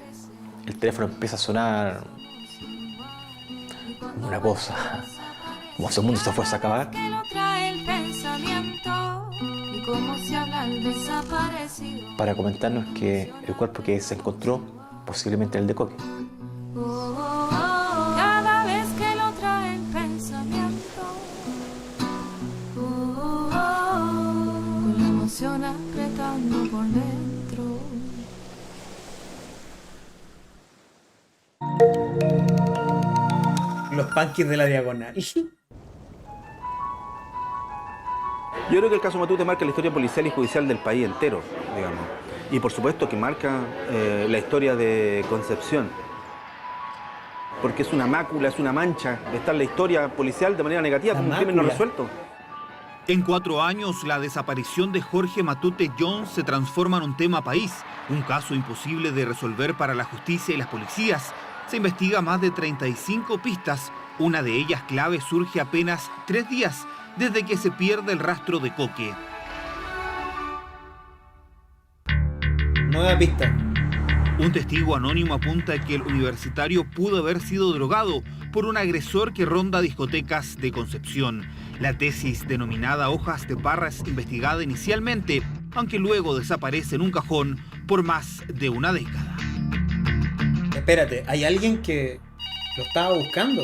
el teléfono empieza a sonar como una cosa, como si el mundo se fuese a acabar. que lo trae el pensamiento? ¿Y cómo se habla al desaparecido? Para comentarnos que el cuerpo que se encontró posiblemente era el de Coque. Cada vez que lo trae el pensamiento, con la emoción apretando por dentro. Los punkis de la diagonal. Yo creo que el caso Matute marca la historia policial y judicial del país entero, digamos. Y por supuesto que marca la historia de Concepción. Porque es una mácula, es una mancha. Está en la historia policial de manera negativa como un crimen no resuelto. En 4 años, la desaparición de Jorge Matute Jones se transforma en un tema país, un caso imposible de resolver para la justicia y las policías. Se investiga más de 35 pistas, una de ellas clave surge apenas 3 días desde que se pierde el rastro de Coque. Nueva pista. Un testigo anónimo apunta que el universitario pudo haber sido drogado por un agresor que ronda discotecas de Concepción. La tesis denominada Hojas de Parra es investigada inicialmente, aunque luego desaparece en un cajón por más de una década. Espérate, ¿hay alguien que lo estaba buscando?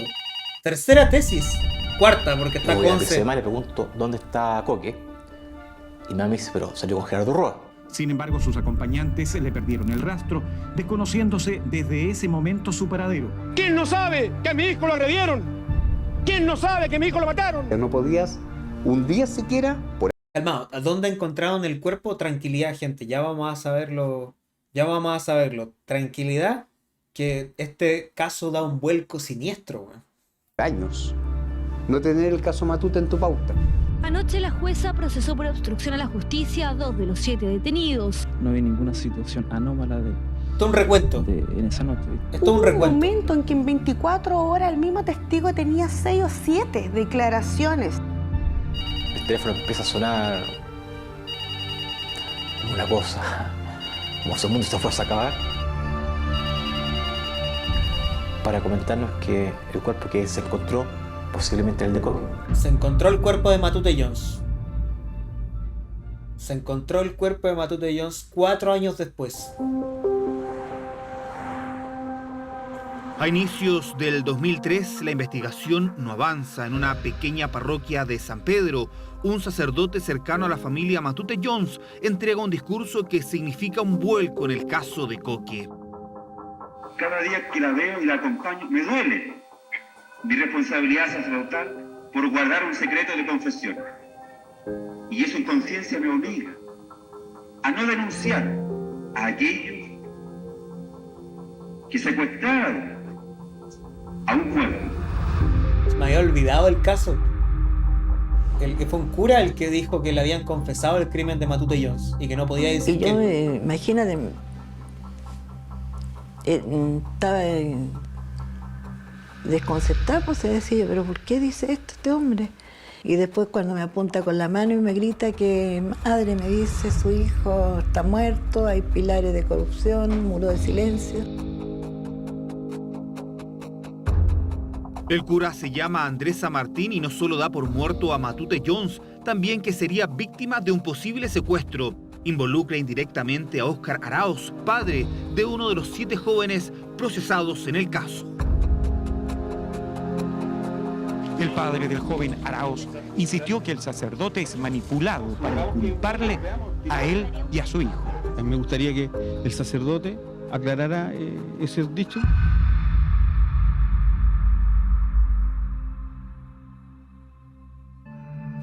Tercera tesis. Cuarta, porque está Voy a Conce. le pregunto dónde está Coque. Y me dice, pero salió con Gerardo Roa. Sin embargo, sus acompañantes le perdieron el rastro, desconociéndose desde ese momento su paradero. ¿Quién no sabe que a mi hijo lo agredieron? ¿Quién no sabe que a mi hijo lo mataron? No podías un día siquiera por... Calmado, ¿a dónde encontraron el cuerpo? Tranquilidad, gente, ya vamos a saberlo. Ya vamos a saberlo. Tranquilidad, que este caso da un vuelco siniestro, güey. Años. no tener el caso Matute en tu pauta. Anoche la jueza procesó por obstrucción a la justicia a 2 de los 7 detenidos. No hay ninguna situación anómala Esto es un recuento. en esa noche. Esto es un recuento. Un momento en que en 24 horas el mismo testigo tenía 6 o 7 declaraciones. El teléfono empieza a sonar una cosa, como si el mundo se fuese a acabar, para comentarnos que el cuerpo que se encontró posiblemente el de Coque. Se encontró el cuerpo de Matute Jones. Se encontró el cuerpo de Matute Jones 4 años después. A inicios del 2003, la investigación no avanza. En una pequeña parroquia de San Pedro, un sacerdote cercano a la familia Matute Jones entrega un discurso que significa un vuelco en el caso de Coque. Cada día que la veo y la acompaño, me duele mi responsabilidad sacerdotal por guardar un secreto de confesión. Y eso en conciencia me obliga a no denunciar a aquellos que secuestraron a un cuerpo. Me había olvidado el caso. El que fue un cura el que dijo que le habían confesado el crimen de Matute Jones y que no podía decir y que... yo, imagínate, estaba desconcertada, pues se decía, pero ¿por qué dice esto este hombre? Y después cuando me apunta con la mano y me grita que madre, me dice, su hijo está muerto, hay pilares de corrupción, muro de silencio. El cura se llama Andrés Martín y no solo da por muerto a Matute Jones, también que sería víctima de un posible secuestro. Involucra indirectamente a Óscar Arauz, padre de uno de los 7 jóvenes procesados en el caso. El padre del joven Arauz insistió que el sacerdote es manipulado para culparle a él y a su hijo. A mí me gustaría que el sacerdote aclarara ese dicho.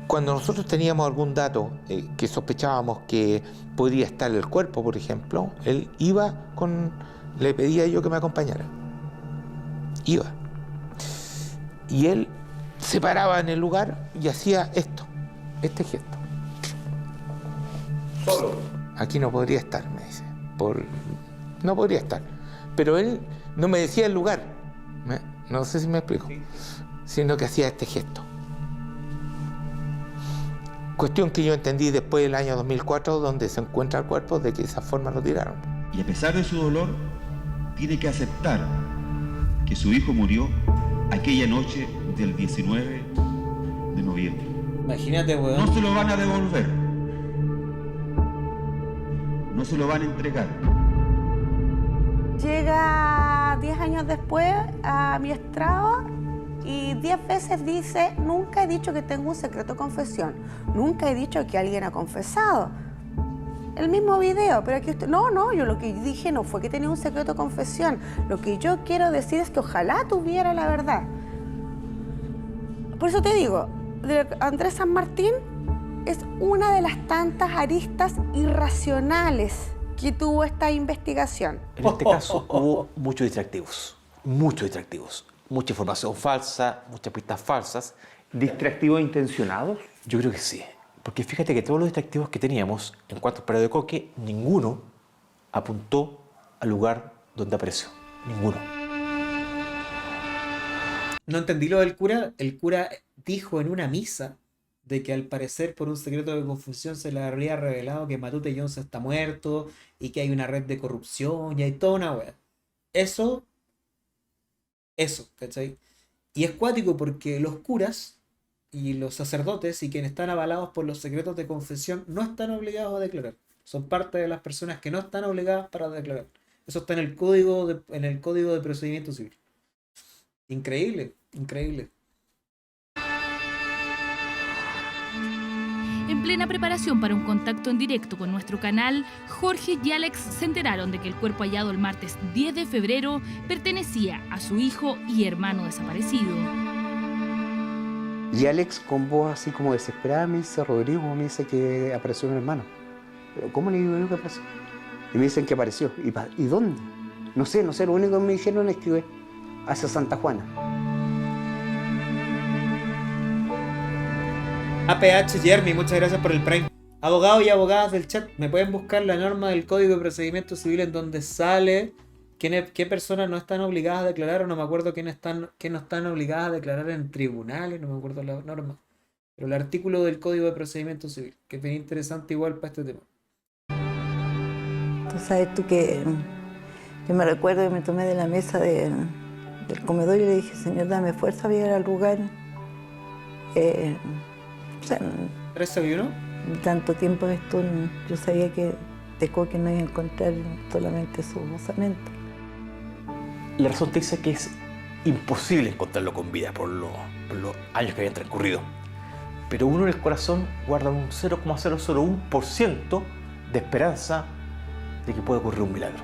Cuando nosotros teníamos algún dato que sospechábamos que podría estar el cuerpo, por ejemplo, él iba le pedía yo que me acompañara. Iba. Y él se paraba en el lugar y hacía este gesto. Solo. Aquí no podría estar, me dice. No podría estar. Pero él no me decía el lugar. No sé si me explico. Sino que hacía este gesto. Cuestión que yo entendí después del año 2004, donde se encuentra el cuerpo, de que de esa forma lo tiraron. Y a pesar de su dolor, tiene que aceptar que su hijo murió aquella noche del 19 de noviembre. Imagínate, weón. No se lo van a devolver. No se lo van a entregar. Llega 10 años después a mi estrado y 10 veces dice, nunca he dicho que tengo un secreto de confesión, nunca he dicho que alguien ha confesado. El mismo video, pero aquí usted, no, yo lo que dije no fue que tenía un secreto de confesión, lo que yo quiero decir es que ojalá tuviera la verdad. Por eso te digo, Andrés San Martín es una de las tantas aristas irracionales que tuvo esta investigación. En este caso hubo muchos distractivos, mucha información falsa, muchas pistas falsas. ¿Distractivos intencionados? Yo creo que sí, porque fíjate que todos los distractivos que teníamos en cuanto al paradero de Coque, ninguno apuntó al lugar donde apareció, ninguno. No entendí lo del cura. El cura dijo en una misa de que al parecer por un secreto de confesión se le habría revelado que Matute Jones está muerto y que hay una red de corrupción y hay toda una wea. Eso, ¿cachai? Y es cuático porque los curas y los sacerdotes y quienes están avalados por los secretos de confesión no están obligados a declarar. Son parte de las personas que no están obligadas para declarar. Eso está en el código de procedimiento civil. Increíble. En plena preparación para un contacto en directo con nuestro canal, Jorge y Alex se enteraron de que el cuerpo hallado el martes 10 de febrero pertenecía a su hijo y hermano desaparecido. Y Alex, con voz así como desesperada, me dice, Rodrigo, me dice que apareció mi hermano. ¿Pero cómo le digo yo que apareció? Y me dicen que apareció. ¿Y dónde? No sé, lo único que me dijeron es que hacia Santa Juana. APH Jeremy, muchas gracias por el Prime. Abogados y abogadas del chat, ¿me pueden buscar la norma del Código de Procedimiento Civil en donde sale qué personas no están obligadas a declarar? O no me acuerdo qué no están obligadas a declarar en tribunales, no me acuerdo la norma. Pero el artículo del Código de Procedimiento Civil, que es bien interesante igual para este tema. Tú sabes que yo me recuerdo que me tomé de la mesa del comedor y le dije, Señor, dame fuerza para llegar al lugar. O sea, ¿3-1? Tanto tiempo que estuve, yo sabía que de Coque no iba a encontrar solamente su osamento. La razón te dice que es imposible encontrarlo con vida por los años que habían transcurrido. Pero uno en el corazón guarda un 0,001% de esperanza de que pueda ocurrir un milagro.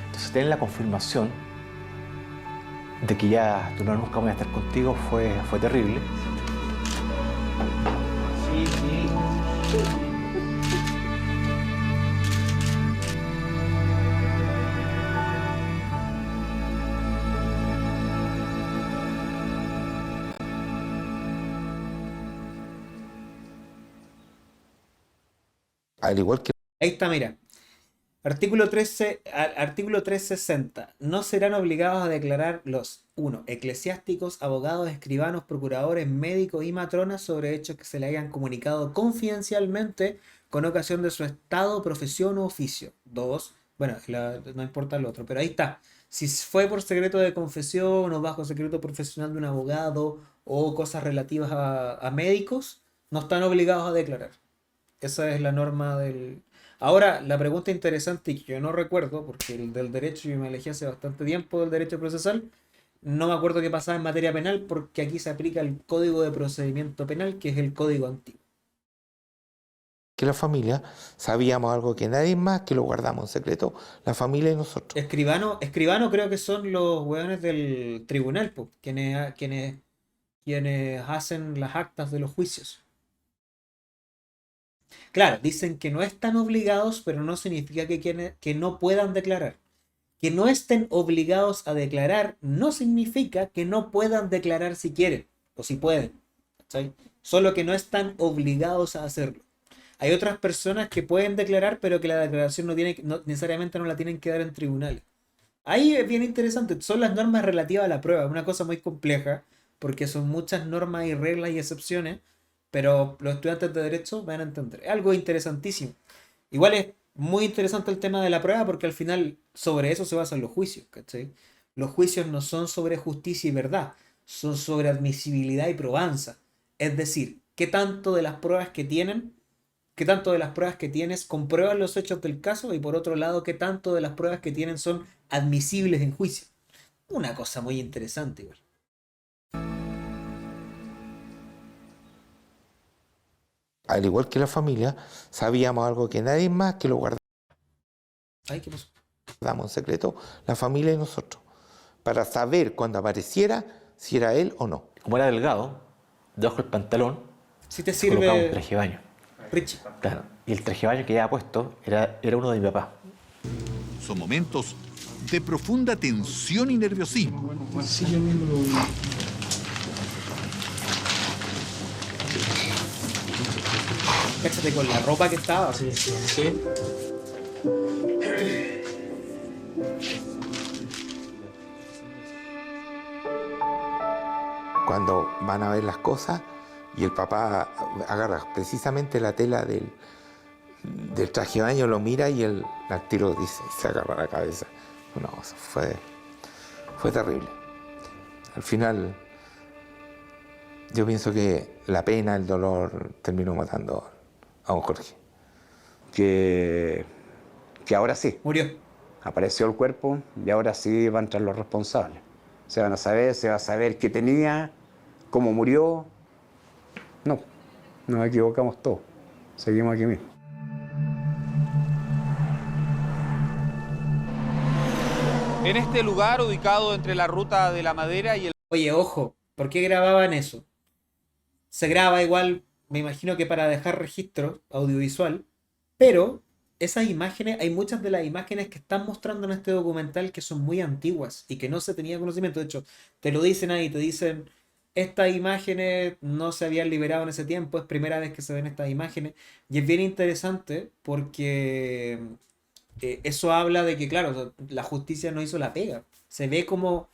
Entonces tener la confirmación de que ya tu hermano nunca va a estar contigo fue terrible. Sí. Al igual que... Ahí está, mira. Artículo 360. No serán obligados a declarar los 1. Eclesiásticos, abogados, escribanos, procuradores, médicos y matronas sobre hechos que se le hayan comunicado confidencialmente con ocasión de su estado, profesión u oficio. 2. Bueno, no importa el otro, pero ahí está. Si fue por secreto de confesión o bajo secreto profesional de un abogado o cosas relativas a médicos, no están obligados a declarar. Esa es la norma del... Ahora, la pregunta interesante y que yo no recuerdo, porque el del derecho yo me alejé hace bastante tiempo del derecho procesal, no me acuerdo qué pasaba en materia penal, porque aquí se aplica el Código de Procedimiento Penal, que es el código antiguo. Que la familia sabíamos algo que nadie más, que lo guardamos en secreto, la familia y nosotros. Escribano creo que son los hueones del tribunal, po, quienes hacen las actas de los juicios. Claro, dicen que no están obligados, pero no significa que no puedan declarar. Que no estén obligados a declarar no significa que no puedan declarar si quieren o si pueden. ¿Sí? Solo que no están obligados a hacerlo. Hay otras personas que pueden declarar, pero que la declaración necesariamente no la tienen que dar en tribunales. Ahí es bien interesante. Son las normas relativas a la prueba. Una cosa muy compleja, porque son muchas normas y reglas y excepciones. Pero los estudiantes de Derecho van a entender. Es algo interesantísimo. Igual es muy interesante el tema de la prueba porque al final sobre eso se basan los juicios, ¿cachai? Los juicios no son sobre justicia y verdad, son sobre admisibilidad y probanza. Es decir, qué tanto de las pruebas que tienes comprueban los hechos del caso y por otro lado, qué tanto de las pruebas que tienen son admisibles en juicio. Una cosa muy interesante igual. Al igual que la familia, sabíamos algo que nadie más, que lo guardamos en secreto, la familia y nosotros, para saber cuando apareciera si era él o no. Como era delgado, debajo del pantalón, si te colocaba sirve un traje de baño. Richie. Claro, y el traje de baño que llevaba puesto era uno de mi papá. Son momentos de profunda tensión y nerviosismo. Sí, yo mismo lo... Cáchate con la ropa que estaba. Sí. Cuando van a ver las cosas y el papá agarra precisamente la tela del traje de baño, lo mira y el al tiro dice, se agarra la cabeza. No, eso fue terrible. Al final, yo pienso que la pena, el dolor, terminó matando a don Jorge. Que ahora sí. Murió. Apareció el cuerpo y ahora sí van a entrar los responsables. Se va a saber qué tenía, cómo murió. No, nos equivocamos todos. Seguimos aquí mismo. En este lugar, ubicado entre la Ruta de la Madera y el... Oye, ojo, ¿por qué grababan eso? Se graba igual, me imagino que para dejar registro audiovisual, pero esas imágenes, hay muchas de las imágenes que están mostrando en este documental que son muy antiguas y que no se tenía conocimiento. De hecho, te lo dicen ahí, te dicen Estas imágenes no se habían liberado en ese tiempo, es primera vez que se ven estas imágenes y es bien interesante porque eso habla de que, claro, la justicia no hizo la pega. Se ve como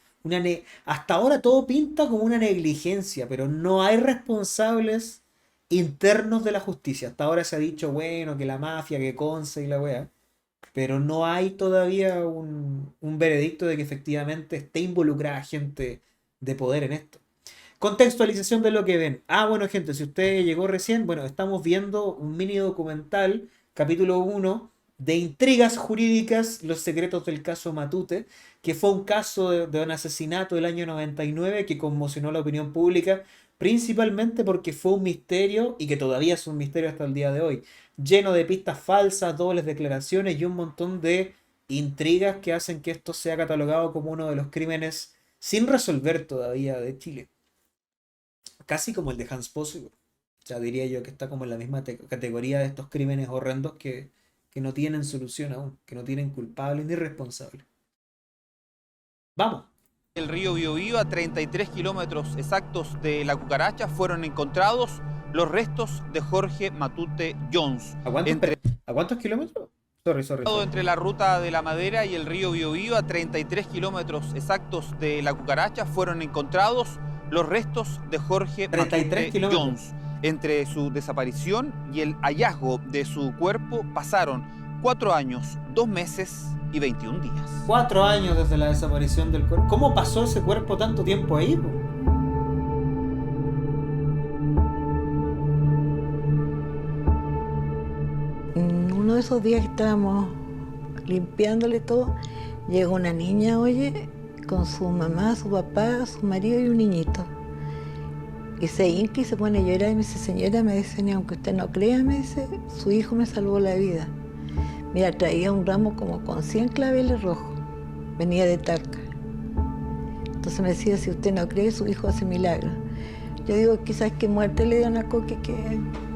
hasta ahora todo pinta como una negligencia, pero no hay responsables internos de la justicia. Hasta ahora se ha dicho, bueno, que la mafia, que Conce y la wea, pero no hay todavía un veredicto de que efectivamente esté involucrada gente de poder en esto. Contextualización de lo que ven. Bueno, gente, si usted llegó recién, bueno, estamos viendo un mini documental, capítulo 1, de intrigas jurídicas, los secretos del caso Matute, que fue un caso de un asesinato del año 99 que conmocionó la opinión pública, principalmente porque fue un misterio, y que todavía es un misterio hasta el día de hoy, lleno de pistas falsas, dobles declaraciones y un montón de intrigas que hacen que esto sea catalogado como uno de los crímenes sin resolver todavía de Chile. Casi como el de Hans Possible. O sea, diría yo que está como en la misma categoría de estos crímenes horrendos que no tienen solución aún, que no tienen culpables ni responsables. Vamos. El río Biobío, a 33 kilómetros exactos de La Cucaracha, fueron encontrados los restos de Jorge Matute Jones. ¿A cuántos kilómetros? Sorry. Entre la ruta de la Madera y el río Biobío, a 33 kilómetros exactos de La Cucaracha, fueron encontrados los restos de Jorge Matute Jones. Entre su desaparición y el hallazgo de su cuerpo pasaron 4 años, 2 meses y 21 días. 4 años desde la desaparición del cuerpo. ¿Cómo pasó ese cuerpo tanto tiempo ahí? Uno de esos días que estábamos limpiándole todo, llegó una niña, oye, con su mamá, su papá, su marido y un niñito. Y se hinca y se pone a llorar y me dice, señora, me dice, ni aunque usted no crea, me dice, su hijo me salvó la vida. Mira, traía un ramo como con 100 claveles rojos, venía de Talca. Entonces me decía, si usted no cree, su hijo hace milagros. Yo digo, quizás que muerte le dieron a Coque,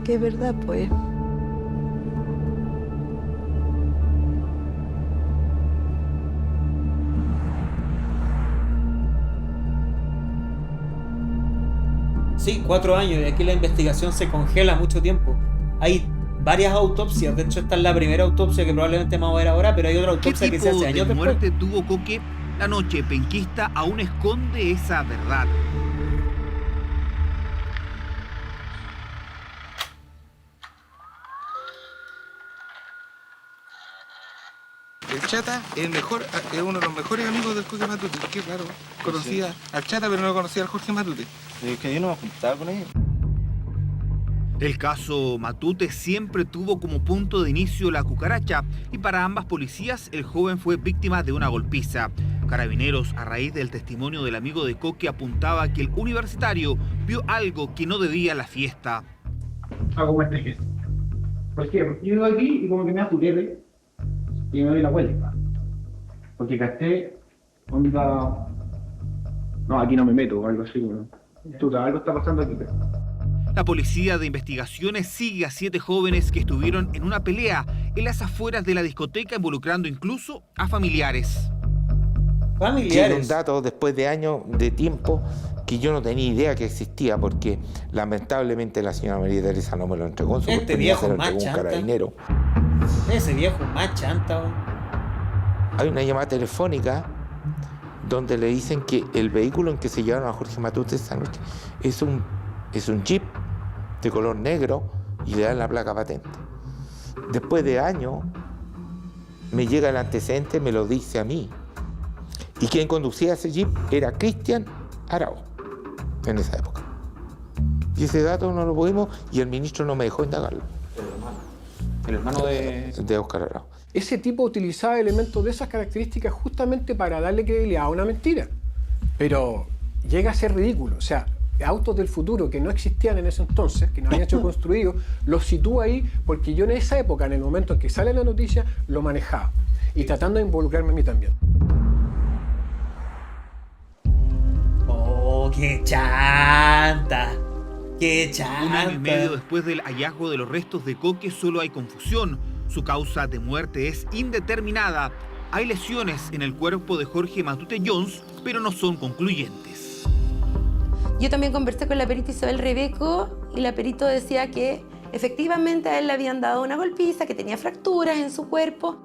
que es verdad, pues. Sí, 4 años, y aquí la investigación se congela mucho tiempo. Hay varias autopsias, de hecho esta es la primera autopsia que probablemente vamos a ver ahora, pero hay otra autopsia que se hace años después. ¿Qué tipo de muerte tuvo Coque? La noche penquista aún esconde esa verdad. El Chata es uno de los mejores amigos del Jorge Matute. Qué raro. Conocía al Chata, pero no conocía al Jorge Matute. Es que yo no me juntaba con ellos. El caso Matute siempre tuvo como punto de inicio La Cucaracha, y para ambas policías el joven fue víctima de una golpiza. Carabineros, a raíz del testimonio del amigo de Coque, apuntaba que el universitario vio algo que no debía a la fiesta. Hago este gesto. Porque yo llego aquí y como que me apuré y me doy la vuelta. Porque gasté onda... No, aquí no me meto o algo así, ¿no? Algo está pasando aquí. La policía de investigaciones sigue a 7 jóvenes que estuvieron en una pelea en las afueras de la discoteca, involucrando incluso a familiares. Tiene un dato después de años de tiempo que yo no tenía idea que existía, porque lamentablemente la señora María Teresa no me lo entregó en su oportunidad, se lo entregó un carabinero. Ese viejo más chanta. Hay una llamada telefónica donde le dicen que el vehículo en que se llevaron a Jorge Matute esta noche es un Jeep de color negro y le dan la placa patente. Después de años me llega el antecedente, me lo dice a mí. Y quien conducía ese Jeep era Cristian Arao en esa época. Y ese dato no lo pudimos y el ministro no me dejó indagarlo. El hermano de Óscar Arao. Ese tipo utilizaba elementos de esas características justamente para darle credibilidad a una mentira. Pero llega a ser ridículo. O sea, autos del futuro que no existían en ese entonces, que no habían sido construidos, los sitúo ahí porque yo en esa época, en el momento en que sale la noticia, lo manejaba. Y tratando de involucrarme a mí también. ¡Oh, qué chanta! ¡Qué chanta! 1 año y medio después del hallazgo de los restos de Coque, solo hay confusión. Su causa de muerte es indeterminada. Hay lesiones en el cuerpo de Jorge Matute Jones, pero no son concluyentes. Yo también conversé con la perita Isabel Rebeco y la perito decía que efectivamente a él le habían dado una golpiza, que tenía fracturas en su cuerpo.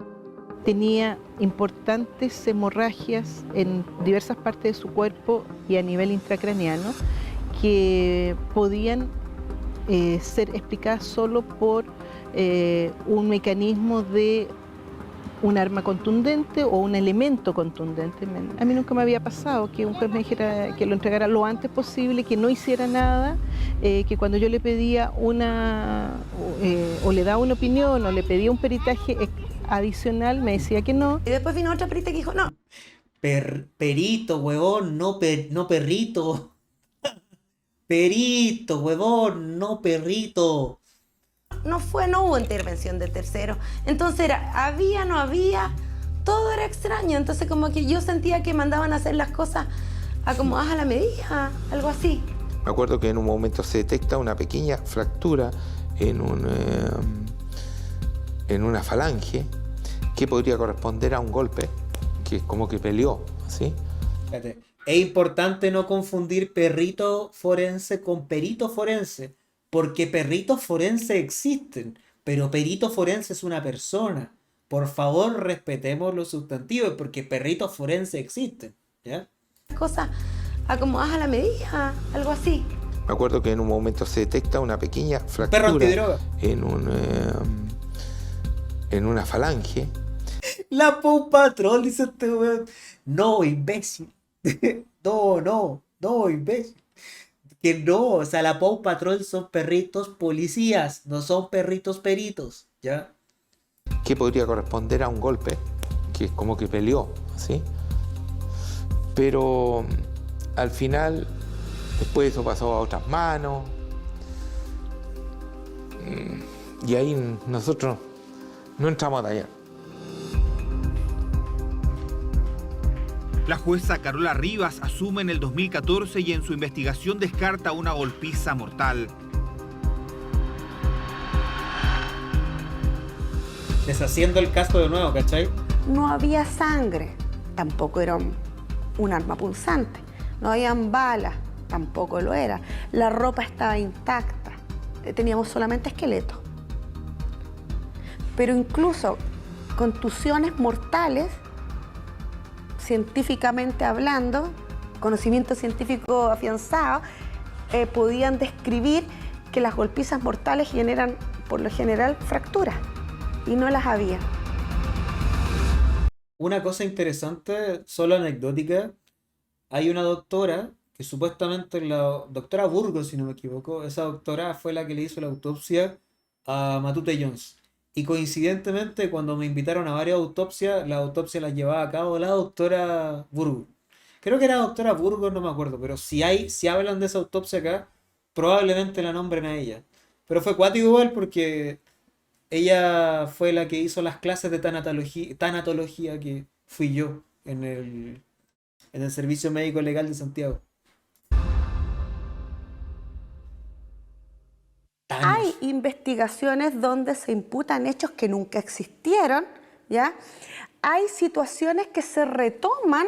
Tenía importantes hemorragias en diversas partes de su cuerpo y a nivel intracraneano que podían ser explicadas solo por un mecanismo de un arma contundente o un elemento contundente. A mí nunca me había pasado que un juez me dijera que lo entregara lo antes posible, que no hiciera nada, que cuando yo le pedía o le daba una opinión o le pedía un peritaje adicional, me decía que no. Y después vino otra perita que dijo no. Perito, huevón, no perrito. Perito, huevón, no perrito. No hubo intervención de terceros. Entonces era, había, no había, todo era extraño. Entonces como que yo sentía que mandaban a hacer las cosas acomodadas a la medida, algo así. Me acuerdo que en un momento se detecta una pequeña fractura en una falange que podría corresponder a un golpe, que es como que peleó, ¿sí? Fíjate, es importante no confundir perrito forense con perito forense, porque peritos forenses existen, pero perito forense es una persona. Por favor, respetemos los sustantivos, porque peritos forenses existen, ¿ya? Cosas acomodadas a la medida, algo así. Me acuerdo que en un momento se detecta una pequeña fractura en una falange. La Paw Patrol, dice este weón. No, imbécil. No, imbécil. Que no, o sea, la Paw Patrol son perritos policías, no son perritos peritos, ¿ya? Que podría corresponder a un golpe, que es como que peleó, ¿sí? Pero al final, después eso pasó a otras manos. Y ahí nosotros no entramos allá. La jueza Carola Rivas asume en el 2014 y en su investigación descarta una golpiza mortal. Deshaciendo el caso de nuevo, ¿cachai? No había sangre, tampoco era un arma punzante. No habían balas, tampoco lo era. La ropa estaba intacta, teníamos solamente esqueleto. Pero incluso contusiones mortales, científicamente hablando, conocimiento científico afianzado, podían describir que las golpizas mortales generan, por lo general, fracturas, y no las había. Una cosa interesante, solo anecdótica, hay una doctora, que supuestamente la doctora Burgos, si no me equivoco, esa doctora fue la que le hizo la autopsia a Matute Jones. Y coincidentemente, cuando me invitaron a varias autopsias, la autopsia la llevaba a cabo la doctora Burgos. Creo que era doctora Burgos, no me acuerdo, pero si hablan de esa autopsia acá, probablemente la nombren a ella. Pero fue cuático igual porque ella fue la que hizo las clases de tanatología que fui yo en el Servicio Médico Legal de Santiago. Hay investigaciones donde se imputan hechos que nunca existieron, ¿ya? Hay situaciones que se retoman,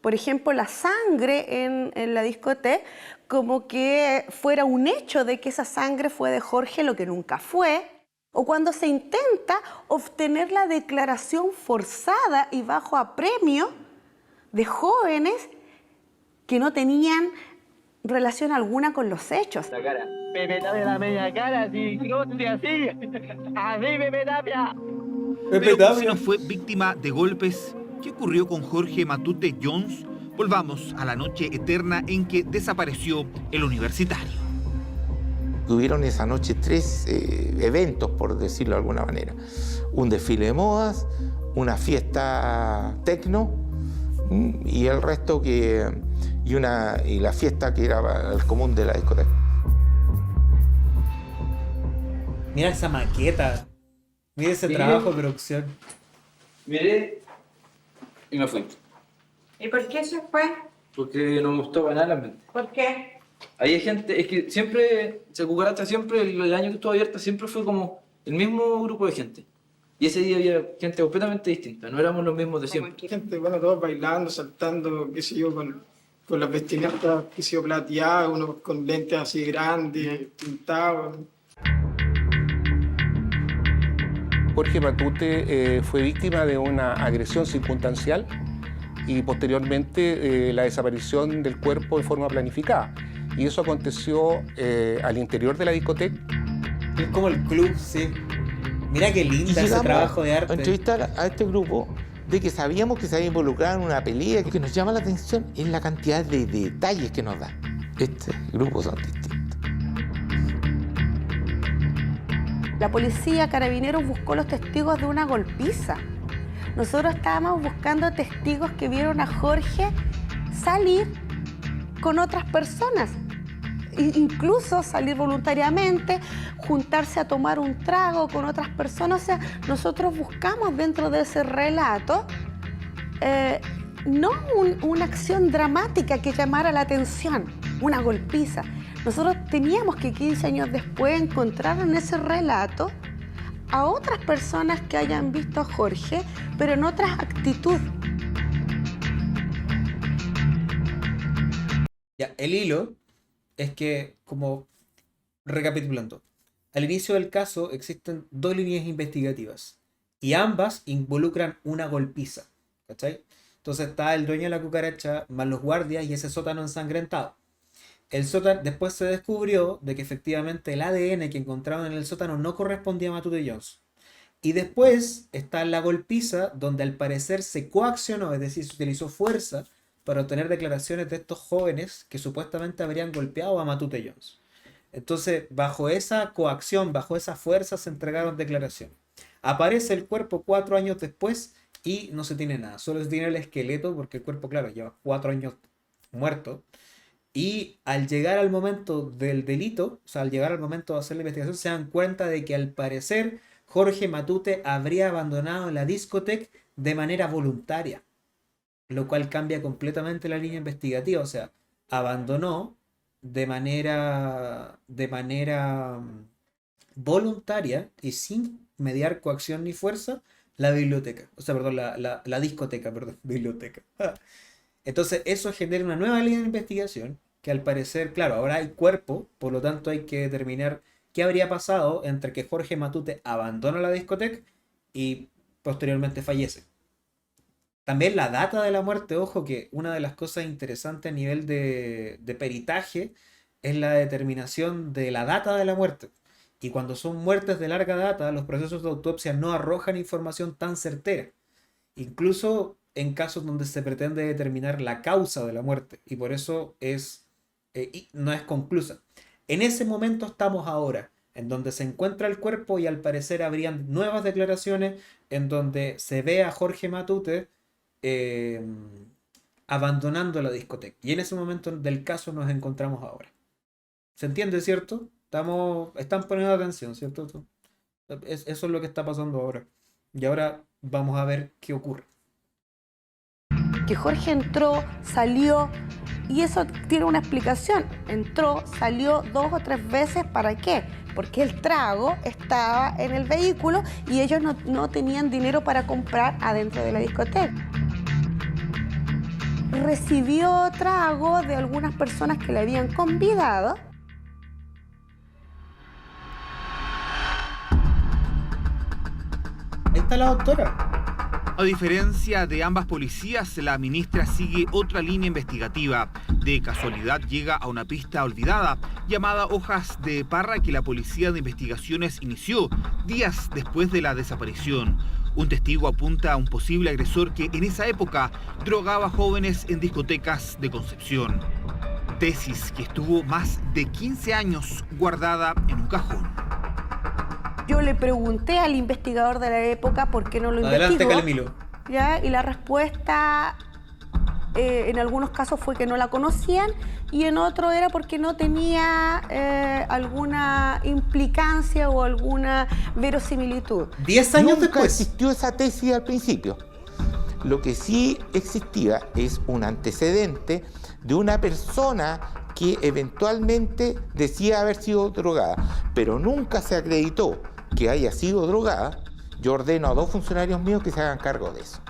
por ejemplo, la sangre en la discoteca, como que fuera un hecho de que esa sangre fue de Jorge, lo que nunca fue. O cuando se intenta obtener la declaración forzada y bajo apremio de jóvenes que no tenían relación alguna con los hechos. La cara. Pepe Tapia la media cara, así, cruce así. Así, Pepe Tapia. Pero si no fue víctima de golpes, ¿qué ocurrió con Jorge Matute Jones? Volvamos a la noche eterna en que desapareció el universitario. Tuvieron esa noche 3 eventos, por decirlo de alguna manera. Un desfile de modas, una fiesta tecno y el resto y la fiesta que era el común de la discoteca. Mira esa maqueta. Mira ese trabajo de producción. Miré y me fui. ¿Y por qué se fue? Porque no me gustó para nada el ambiente. ¿Por qué? Ahí hay gente, es que siempre, esa cucaracha siempre, el año que estuvo abierta siempre fue como el mismo grupo de gente. Y ese día había gente completamente distinta, no éramos los mismos de siempre. Gente, bueno, todos bailando, saltando, qué sé yo, con con las vestimentas que sido plateadas, uno con lentes así grandes, pintados. Jorge Matute fue víctima de una agresión circunstancial y posteriormente la desaparición del cuerpo de forma planificada. Y eso aconteció al interior de la discoteca. Es como el club, sí. Mira qué linda ese trabajo de arte. A entrevistar a este grupo de que sabíamos que se había involucrado en una pelea. Lo que nos llama la atención es la cantidad de detalles que nos da. Este grupo son distintos. La policía, Carabineros, buscó los testigos de una golpiza. Nosotros estábamos buscando testigos que vieron a Jorge salir con otras personas. Incluso salir voluntariamente, juntarse a tomar un trago con otras personas. O sea, nosotros buscamos dentro de ese relato no una acción dramática que llamara la atención, una golpiza. Nosotros teníamos que 15 años después encontrar en ese relato a otras personas que hayan visto a Jorge, pero en otras actitudes. Ya, el hilo es que, como recapitulando, al inicio del caso existen dos líneas investigativas y ambas involucran una golpiza, ¿cachai? Entonces está el dueño de la cucaracha más los guardias y ese sótano ensangrentado. El sótano, después se descubrió de que efectivamente el ADN que encontraron en el sótano no correspondía a Matute Jones. Y después está la golpiza, donde al parecer se coaccionó, es decir, se utilizó fuerza para obtener declaraciones de estos jóvenes que supuestamente habrían golpeado a Matute Jones. Entonces, bajo esa coacción, bajo esa fuerza, se entregaron declaraciones. Aparece el cuerpo 4 años después y no se tiene nada. Solo se tiene el esqueleto, porque el cuerpo, claro, lleva 4 años muerto. Y al llegar al momento del delito, o sea, al llegar al momento de hacer la investigación, se dan cuenta de que al parecer Jorge Matute habría abandonado la discoteca de manera voluntaria, lo cual cambia completamente la línea investigativa. O sea, abandonó de manera voluntaria y sin mediar coacción ni fuerza la biblioteca. O sea, perdón, la discoteca, perdón, biblioteca. Entonces eso genera una nueva línea de investigación que al parecer, claro, ahora hay cuerpo, por lo tanto hay que determinar qué habría pasado entre que Jorge Matute abandona la discoteca y posteriormente fallece. También la data de la muerte, ojo que una de las cosas interesantes a nivel de peritaje es la determinación de la data de la muerte. Y cuando son muertes de larga data, los procesos de autopsia no arrojan información tan certera. Incluso en casos donde se pretende determinar la causa de la muerte y por eso no es conclusa. En ese momento estamos ahora, en donde se encuentra el cuerpo y al parecer habrían nuevas declaraciones en donde se ve a Jorge Matute abandonando la discoteca. Y en ese momento del caso nos encontramos ahora. ¿Se entiende, cierto? Están poniendo atención, ¿cierto? Eso es lo que está pasando ahora. Y ahora vamos a ver qué ocurre. Que Jorge entró, salió, y eso tiene una explicación. Entró, salió 2 o 3 veces, ¿para qué? Porque el trago estaba en el vehículo y ellos no tenían dinero para comprar adentro de la discoteca. Recibió trago de algunas personas que le habían convidado. Ahí está la doctora. A diferencia de ambas policías, la ministra sigue otra línea investigativa. De casualidad llega a una pista olvidada llamada Hojas de Parra que la Policía de Investigaciones inició días después de la desaparición. Un testigo apunta a un posible agresor que en esa época drogaba jóvenes en discotecas de Concepción. Tesis que estuvo más de 15 años guardada en un cajón. Yo le pregunté al investigador de la época por qué no lo investigó. Adelante, Calemilo. ¿Ya? Y la respuesta en algunos casos fue que no la conocían y en otro era porque no tenía alguna implicancia o alguna verosimilitud. 10 años Nunca después existió esa tesis al principio. Lo que sí existía es un antecedente de una persona que eventualmente decía haber sido drogada, pero nunca se acreditó que haya sido drogada. Yo ordeno a 2 funcionarios míos que se hagan cargo de eso.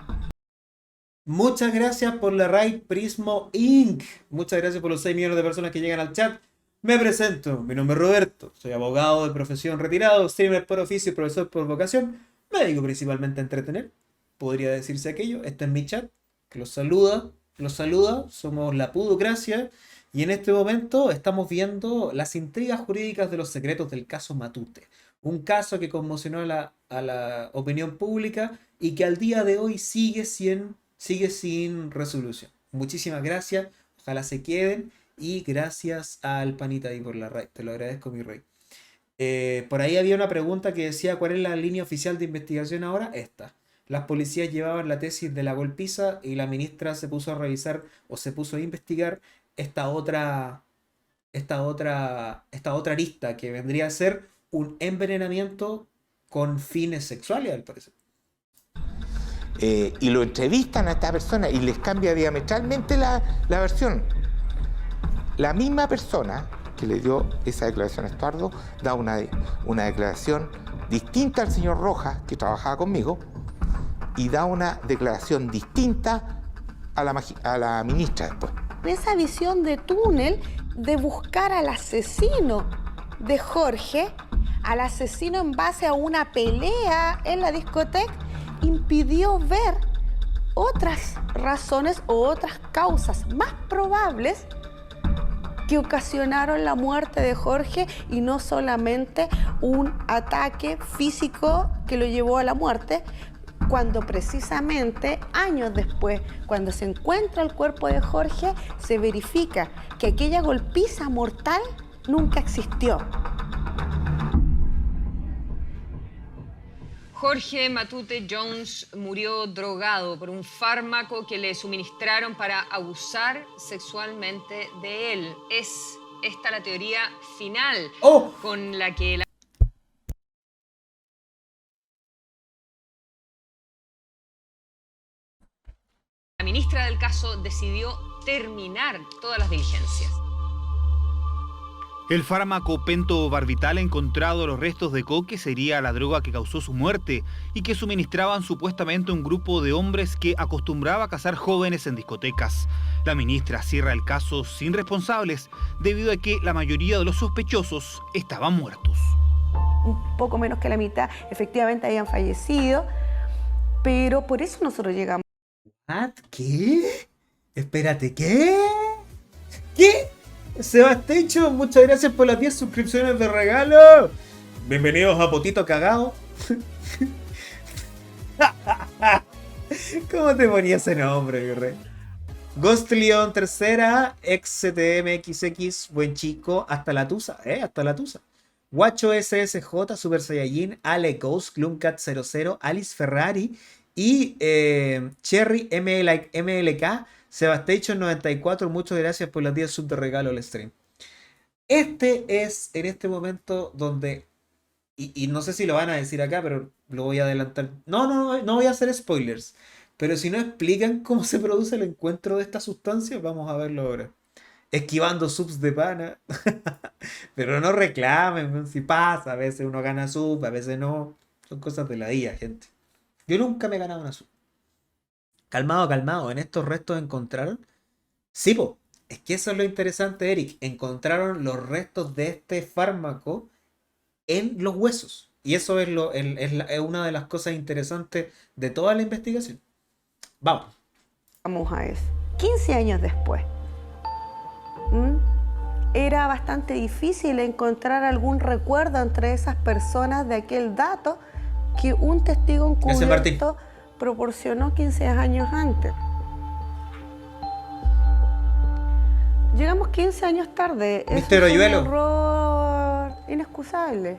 Muchas gracias por la raid Prismo Inc. Muchas gracias por los 6 millones de personas que llegan al chat. Me presento, mi nombre es Roberto, soy abogado de profesión retirado, streamer por oficio y profesor por vocación. Me dedico principalmente a entretener, podría decirse aquello. Este es mi chat, que los saluda, somos la Pudocracia. Y en este momento estamos viendo las intrigas jurídicas de los secretos del caso Matute. Un caso que conmocionó a la opinión pública y que al día de hoy sigue sin resolución. Muchísimas gracias, ojalá se queden. Y gracias al panita ahí por la raid, te lo agradezco, mi rey. Por ahí había una pregunta que decía, ¿cuál es la línea oficial de investigación ahora? Esta. Las policías llevaban la tesis de la golpiza y la ministra se puso a revisar o se puso a investigar esta otra arista que vendría a ser un envenenamiento con fines sexuales, al parecer. Y lo entrevistan a esta persona y les cambia diametralmente la versión. La misma persona que le dio esa declaración a Estuardo da una declaración distinta al señor Rojas, que trabajaba conmigo, y da una declaración distinta a la ministra después. Esa visión de túnel de buscar al asesino de Jorge, al asesino en base a una pelea en la discoteca, impidió ver otras razones o otras causas más probables que ocasionaron la muerte de Jorge y no solamente un ataque físico que lo llevó a la muerte, cuando precisamente años después, cuando se encuentra el cuerpo de Jorge, se verifica que aquella golpiza mortal nunca existió. Jorge Matute Jones murió drogado por un fármaco que le suministraron para abusar sexualmente de él. Es esta la teoría final con la que la ministra del caso decidió terminar todas las diligencias. El fármaco pentobarbital encontrado en los restos de Coque sería la droga que causó su muerte y que suministraban supuestamente un grupo de hombres que acostumbraba a cazar jóvenes en discotecas. La ministra cierra el caso sin responsables debido a que la mayoría de los sospechosos estaban muertos. Un poco menos que la mitad efectivamente habían fallecido, pero por eso nosotros llegamos. ¿Qué? Espérate, ¿qué? ¿Qué? Sebastián, muchas gracias por las 10 suscripciones de regalo. Bienvenidos a Potito Cagado. ¿Cómo te ponía ese nombre, mi rey? Ghost Leon tercera, XCTMXX, buen chico, hasta la tusa, hasta la tusa. Guacho SSJ, Super Saiyajin, Ale Ghost, Gloomcat 00, Alice Ferrari y Cherry MLK. Sebastián 94, muchas gracias por las 10 sub de regalo al stream. Este es en este momento donde, y no sé si lo van a decir acá, pero lo voy a adelantar. No voy a hacer spoilers. Pero si no explican cómo se produce el encuentro de esta sustancia, vamos a verlo ahora. Esquivando subs de pana. Pero no reclamen, si pasa, a veces uno gana sub, a veces no. Son cosas de la vida, gente. Yo nunca me he ganado una sub. Calmado, ¿en estos restos encontraron? Sí, po, es que eso es lo interesante, Eric. Encontraron los restos de este fármaco en los huesos. Y eso es una de las cosas interesantes de toda la investigación. Vamos. Vamos a eso. 15 años después. Era bastante difícil encontrar algún recuerdo entre esas personas de aquel dato que un testigo encubierto proporcionó 15 años antes. Llegamos 15 años tarde. Es un error inexcusable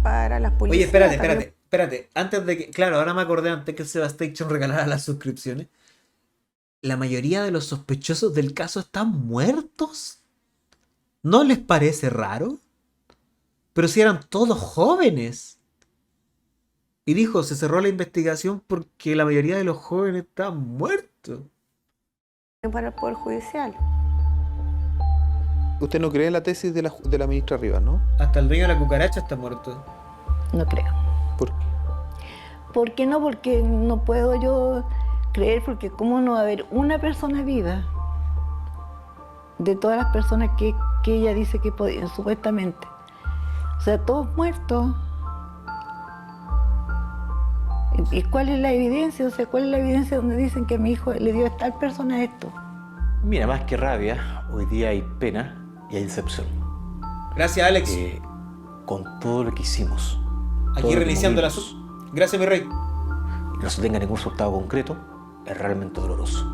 para las policías. Oye, espérate. Antes de que... Claro, ahora me acordé antes que Sebastián regalara las suscripciones. La mayoría de los sospechosos del caso están muertos. ¿No les parece raro? Pero si eran todos jóvenes. Y dijo, se cerró la investigación porque la mayoría de los jóvenes están muertos. Para el Poder Judicial. Usted no cree en la tesis de la ministra Rivas, ¿no? Hasta el dueño de la cucaracha está muerto. No creo. ¿Por qué? ¿Por qué no? Porque no puedo yo creer, porque cómo no va a haber una persona viva de todas las personas que ella dice que podían, supuestamente. O sea, todos muertos. ¿Y cuál es la evidencia? O sea, ¿cuál es la evidencia donde dicen que a mi hijo le dio a tal persona esto? Mira, más que rabia, hoy día hay pena y hay decepción. Gracias, Alex. Con todo lo que hicimos. Aquí reiniciando la... Gracias, mi rey. Y no se tenga ningún resultado concreto, es realmente doloroso.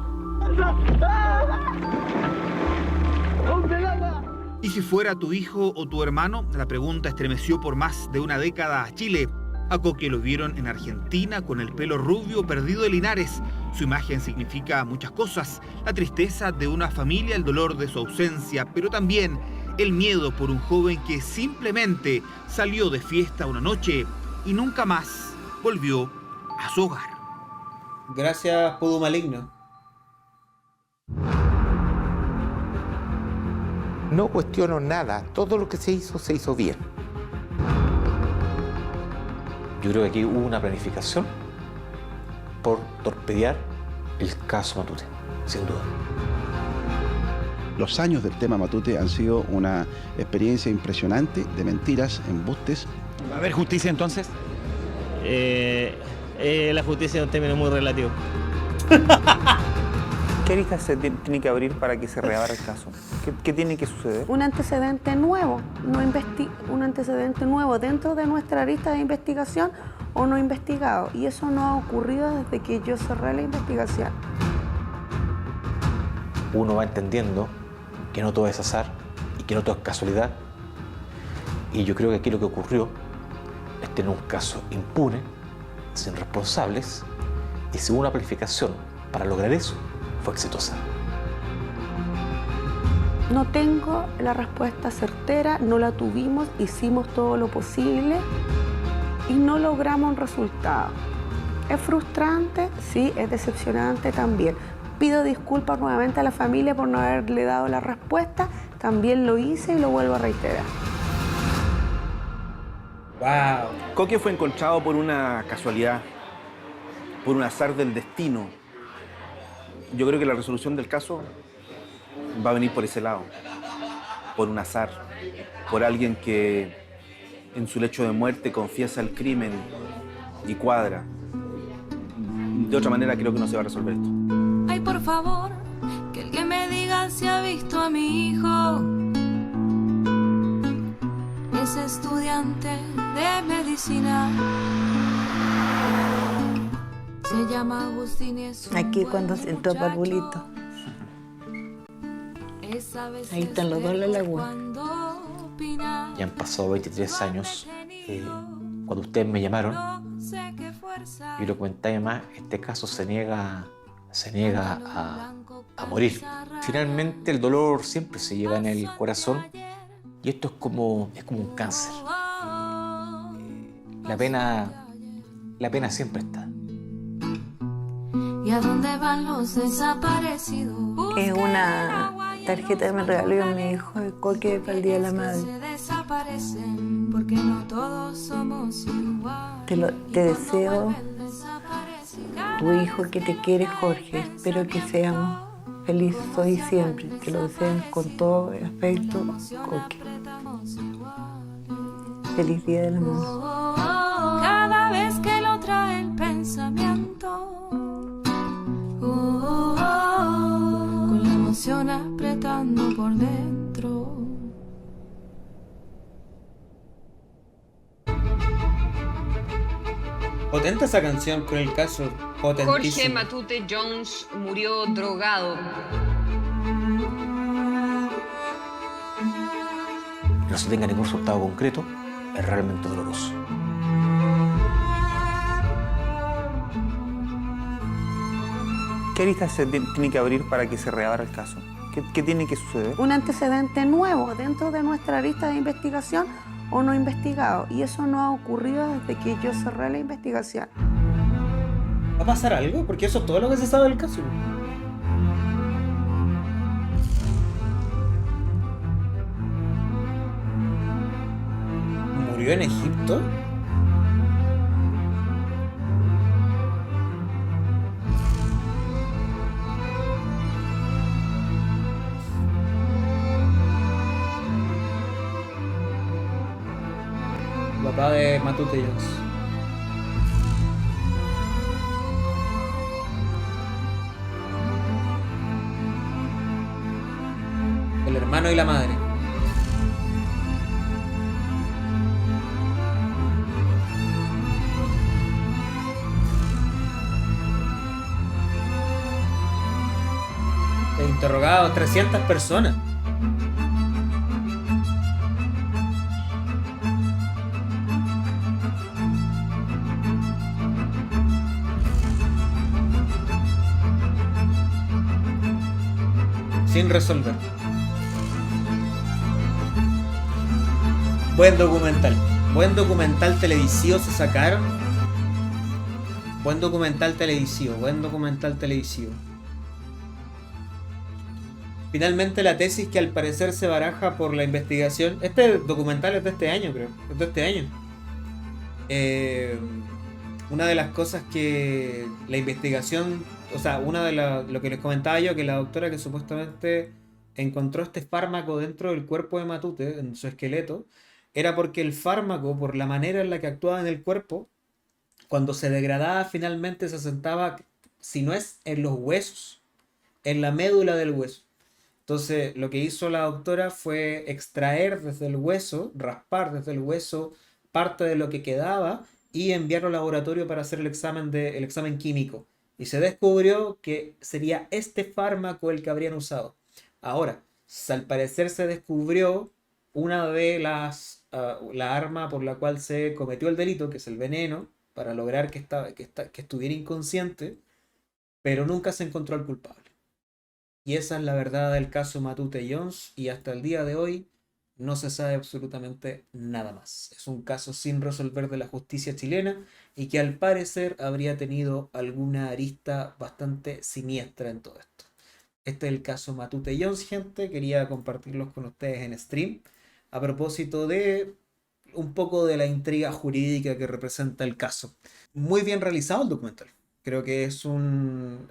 ¿Y si fuera tu hijo o tu hermano? La pregunta estremeció por más de una década a Chile. A Coque lo vieron en Argentina con el pelo rubio perdido de Linares. Su imagen significa muchas cosas. La tristeza de una familia, el dolor de su ausencia, pero también el miedo por un joven que simplemente salió de fiesta una noche y nunca más volvió a su hogar. Gracias, Pudu Maligno. No cuestiono nada, todo lo que se hizo bien. Yo creo que aquí hubo una planificación por torpedear el caso Matute, sin duda. Los años del tema Matute han sido una experiencia impresionante de mentiras, embustes. ¿Va a haber justicia entonces? La justicia es un término muy relativo. ¿Qué aristas se tiene que abrir para que se reabra el caso? ¿Qué tiene que suceder? Un antecedente nuevo, un antecedente nuevo dentro de nuestra arista de investigación o no investigado. Y eso no ha ocurrido desde que yo cerré la investigación. Uno va entendiendo que no todo es azar y que no todo es casualidad. Y yo creo que aquí lo que ocurrió es tener un caso impune, sin responsables, y según una planificación para lograr eso, fue exitosa. No tengo la respuesta certera, no la tuvimos, hicimos todo lo posible y no logramos un resultado. ¿Es frustrante? Sí, es decepcionante también. Pido disculpas nuevamente a la familia por no haberle dado la respuesta, también lo hice y lo vuelvo a reiterar. Wow. Coque fue encontrado por una casualidad, por un azar del destino. Yo creo que la resolución del caso va a venir por ese lado, por un azar, por alguien que en su lecho de muerte confiesa el crimen y cuadra. De otra manera creo que no se va a resolver esto. Ay, por favor, que alguien me diga si ha visto a mi hijo. Es estudiante de medicina. Se llama Agustín y es un Aquí cuando se entró Parbulito. Ahí están los dos en la laguna. Ya han pasado 23 años. Cuando ustedes me llamaron, y lo comenté más, este caso se niega a morir. Finalmente el dolor siempre se lleva en el corazón y esto es como un cáncer. La pena siempre está. ¿Y a dónde van los desaparecidos? Es una tarjeta que me regaló mi hijo de Coque para el Día de la Madre. Desaparecen porque no todos somos iguales. Te deseo, tu hijo que te quiere, Jorge. Espero que seamos felices hoy y siempre. Que lo deseemos con todo afecto, Coque. Feliz Día de la Madre. Cada vez que lo trae el pensamiento, con la emoción apretando por dentro. Potente esa canción con el caso, potentísimo. Jorge Matute Jones murió drogado. Que no se tenga ningún resultado concreto, es realmente doloroso. ¿Qué aristas se tiene que abrir para que se reabra el caso? ¿Qué tiene que suceder? Un antecedente nuevo dentro de nuestra arista de investigación o no investigado. Y eso no ha ocurrido desde que yo cerré la investigación. ¿Va a pasar algo? Porque eso es todo lo que se sabe del caso. ¿Murió en Egipto? papá de Matute Jones. El hermano y la madre. Interrogados 300 personas. Sin resolver. Buen documental. Buen documental televisivo se sacaron. Buen documental televisivo. Buen documental televisivo. Finalmente la tesis que al parecer se baraja por la investigación. Este documental es de este año, creo. Es de este año. Una de las cosas que la investigación, o sea, lo que les comentaba yo, que la doctora que supuestamente encontró este fármaco dentro del cuerpo de Matute, en su esqueleto, era porque el fármaco, por la manera en la que actuaba en el cuerpo, cuando se degradaba finalmente se asentaba, si no es en los huesos, en la médula del hueso. Entonces lo que hizo la doctora fue extraer desde el hueso, raspar desde el hueso parte de lo que quedaba y enviarlo al laboratorio para hacer el examen químico. Y se descubrió que sería este fármaco el que habrían usado. Ahora, al parecer se descubrió una de la arma por la cual se cometió el delito, que es el veneno, para lograr que estuviera inconsciente, pero nunca se encontró al culpable. Y esa es la verdad del caso Matute Jones, y hasta el día de hoy no se sabe absolutamente nada más. Es un caso sin resolver de la justicia chilena y que al parecer habría tenido alguna arista bastante siniestra en todo esto. Este es el caso Matute Jones, gente. Quería compartirlos con ustedes en stream a propósito de un poco de la intriga jurídica que representa el caso. Muy bien realizado el documental. Creo que es una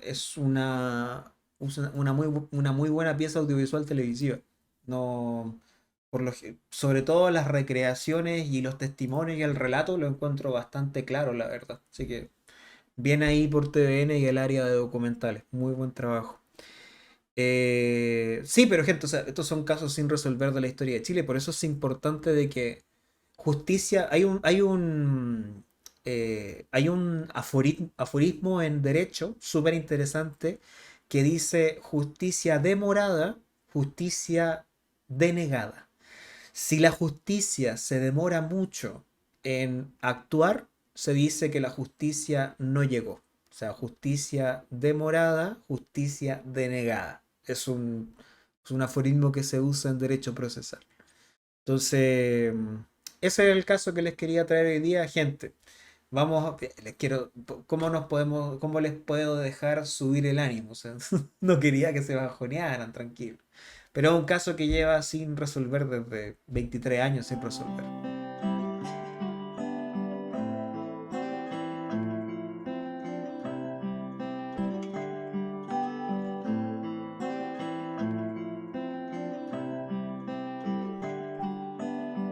muy buena pieza audiovisual televisiva. No, sobre todo las recreaciones y los testimonios y el relato lo encuentro bastante claro, la verdad. Así que bien ahí por TVN y el área de documentales. Muy buen trabajo. Sí, pero gente, o sea, estos son casos sin resolver de la historia de Chile. Por eso es importante de que justicia... Hay un aforismo en derecho súper interesante que dice: justicia demorada, justicia denegada. Si la justicia se demora mucho en actuar, se dice que la justicia no llegó. O sea, justicia demorada, justicia denegada. Es un aforismo que se usa en derecho procesal. Entonces, ese es el caso que les quería traer hoy día, gente. ¿Cómo les puedo dejar subir el ánimo? O sea, no quería que se bajonearan, tranquilo. Pero es un caso que lleva sin resolver desde 23 años sin resolver.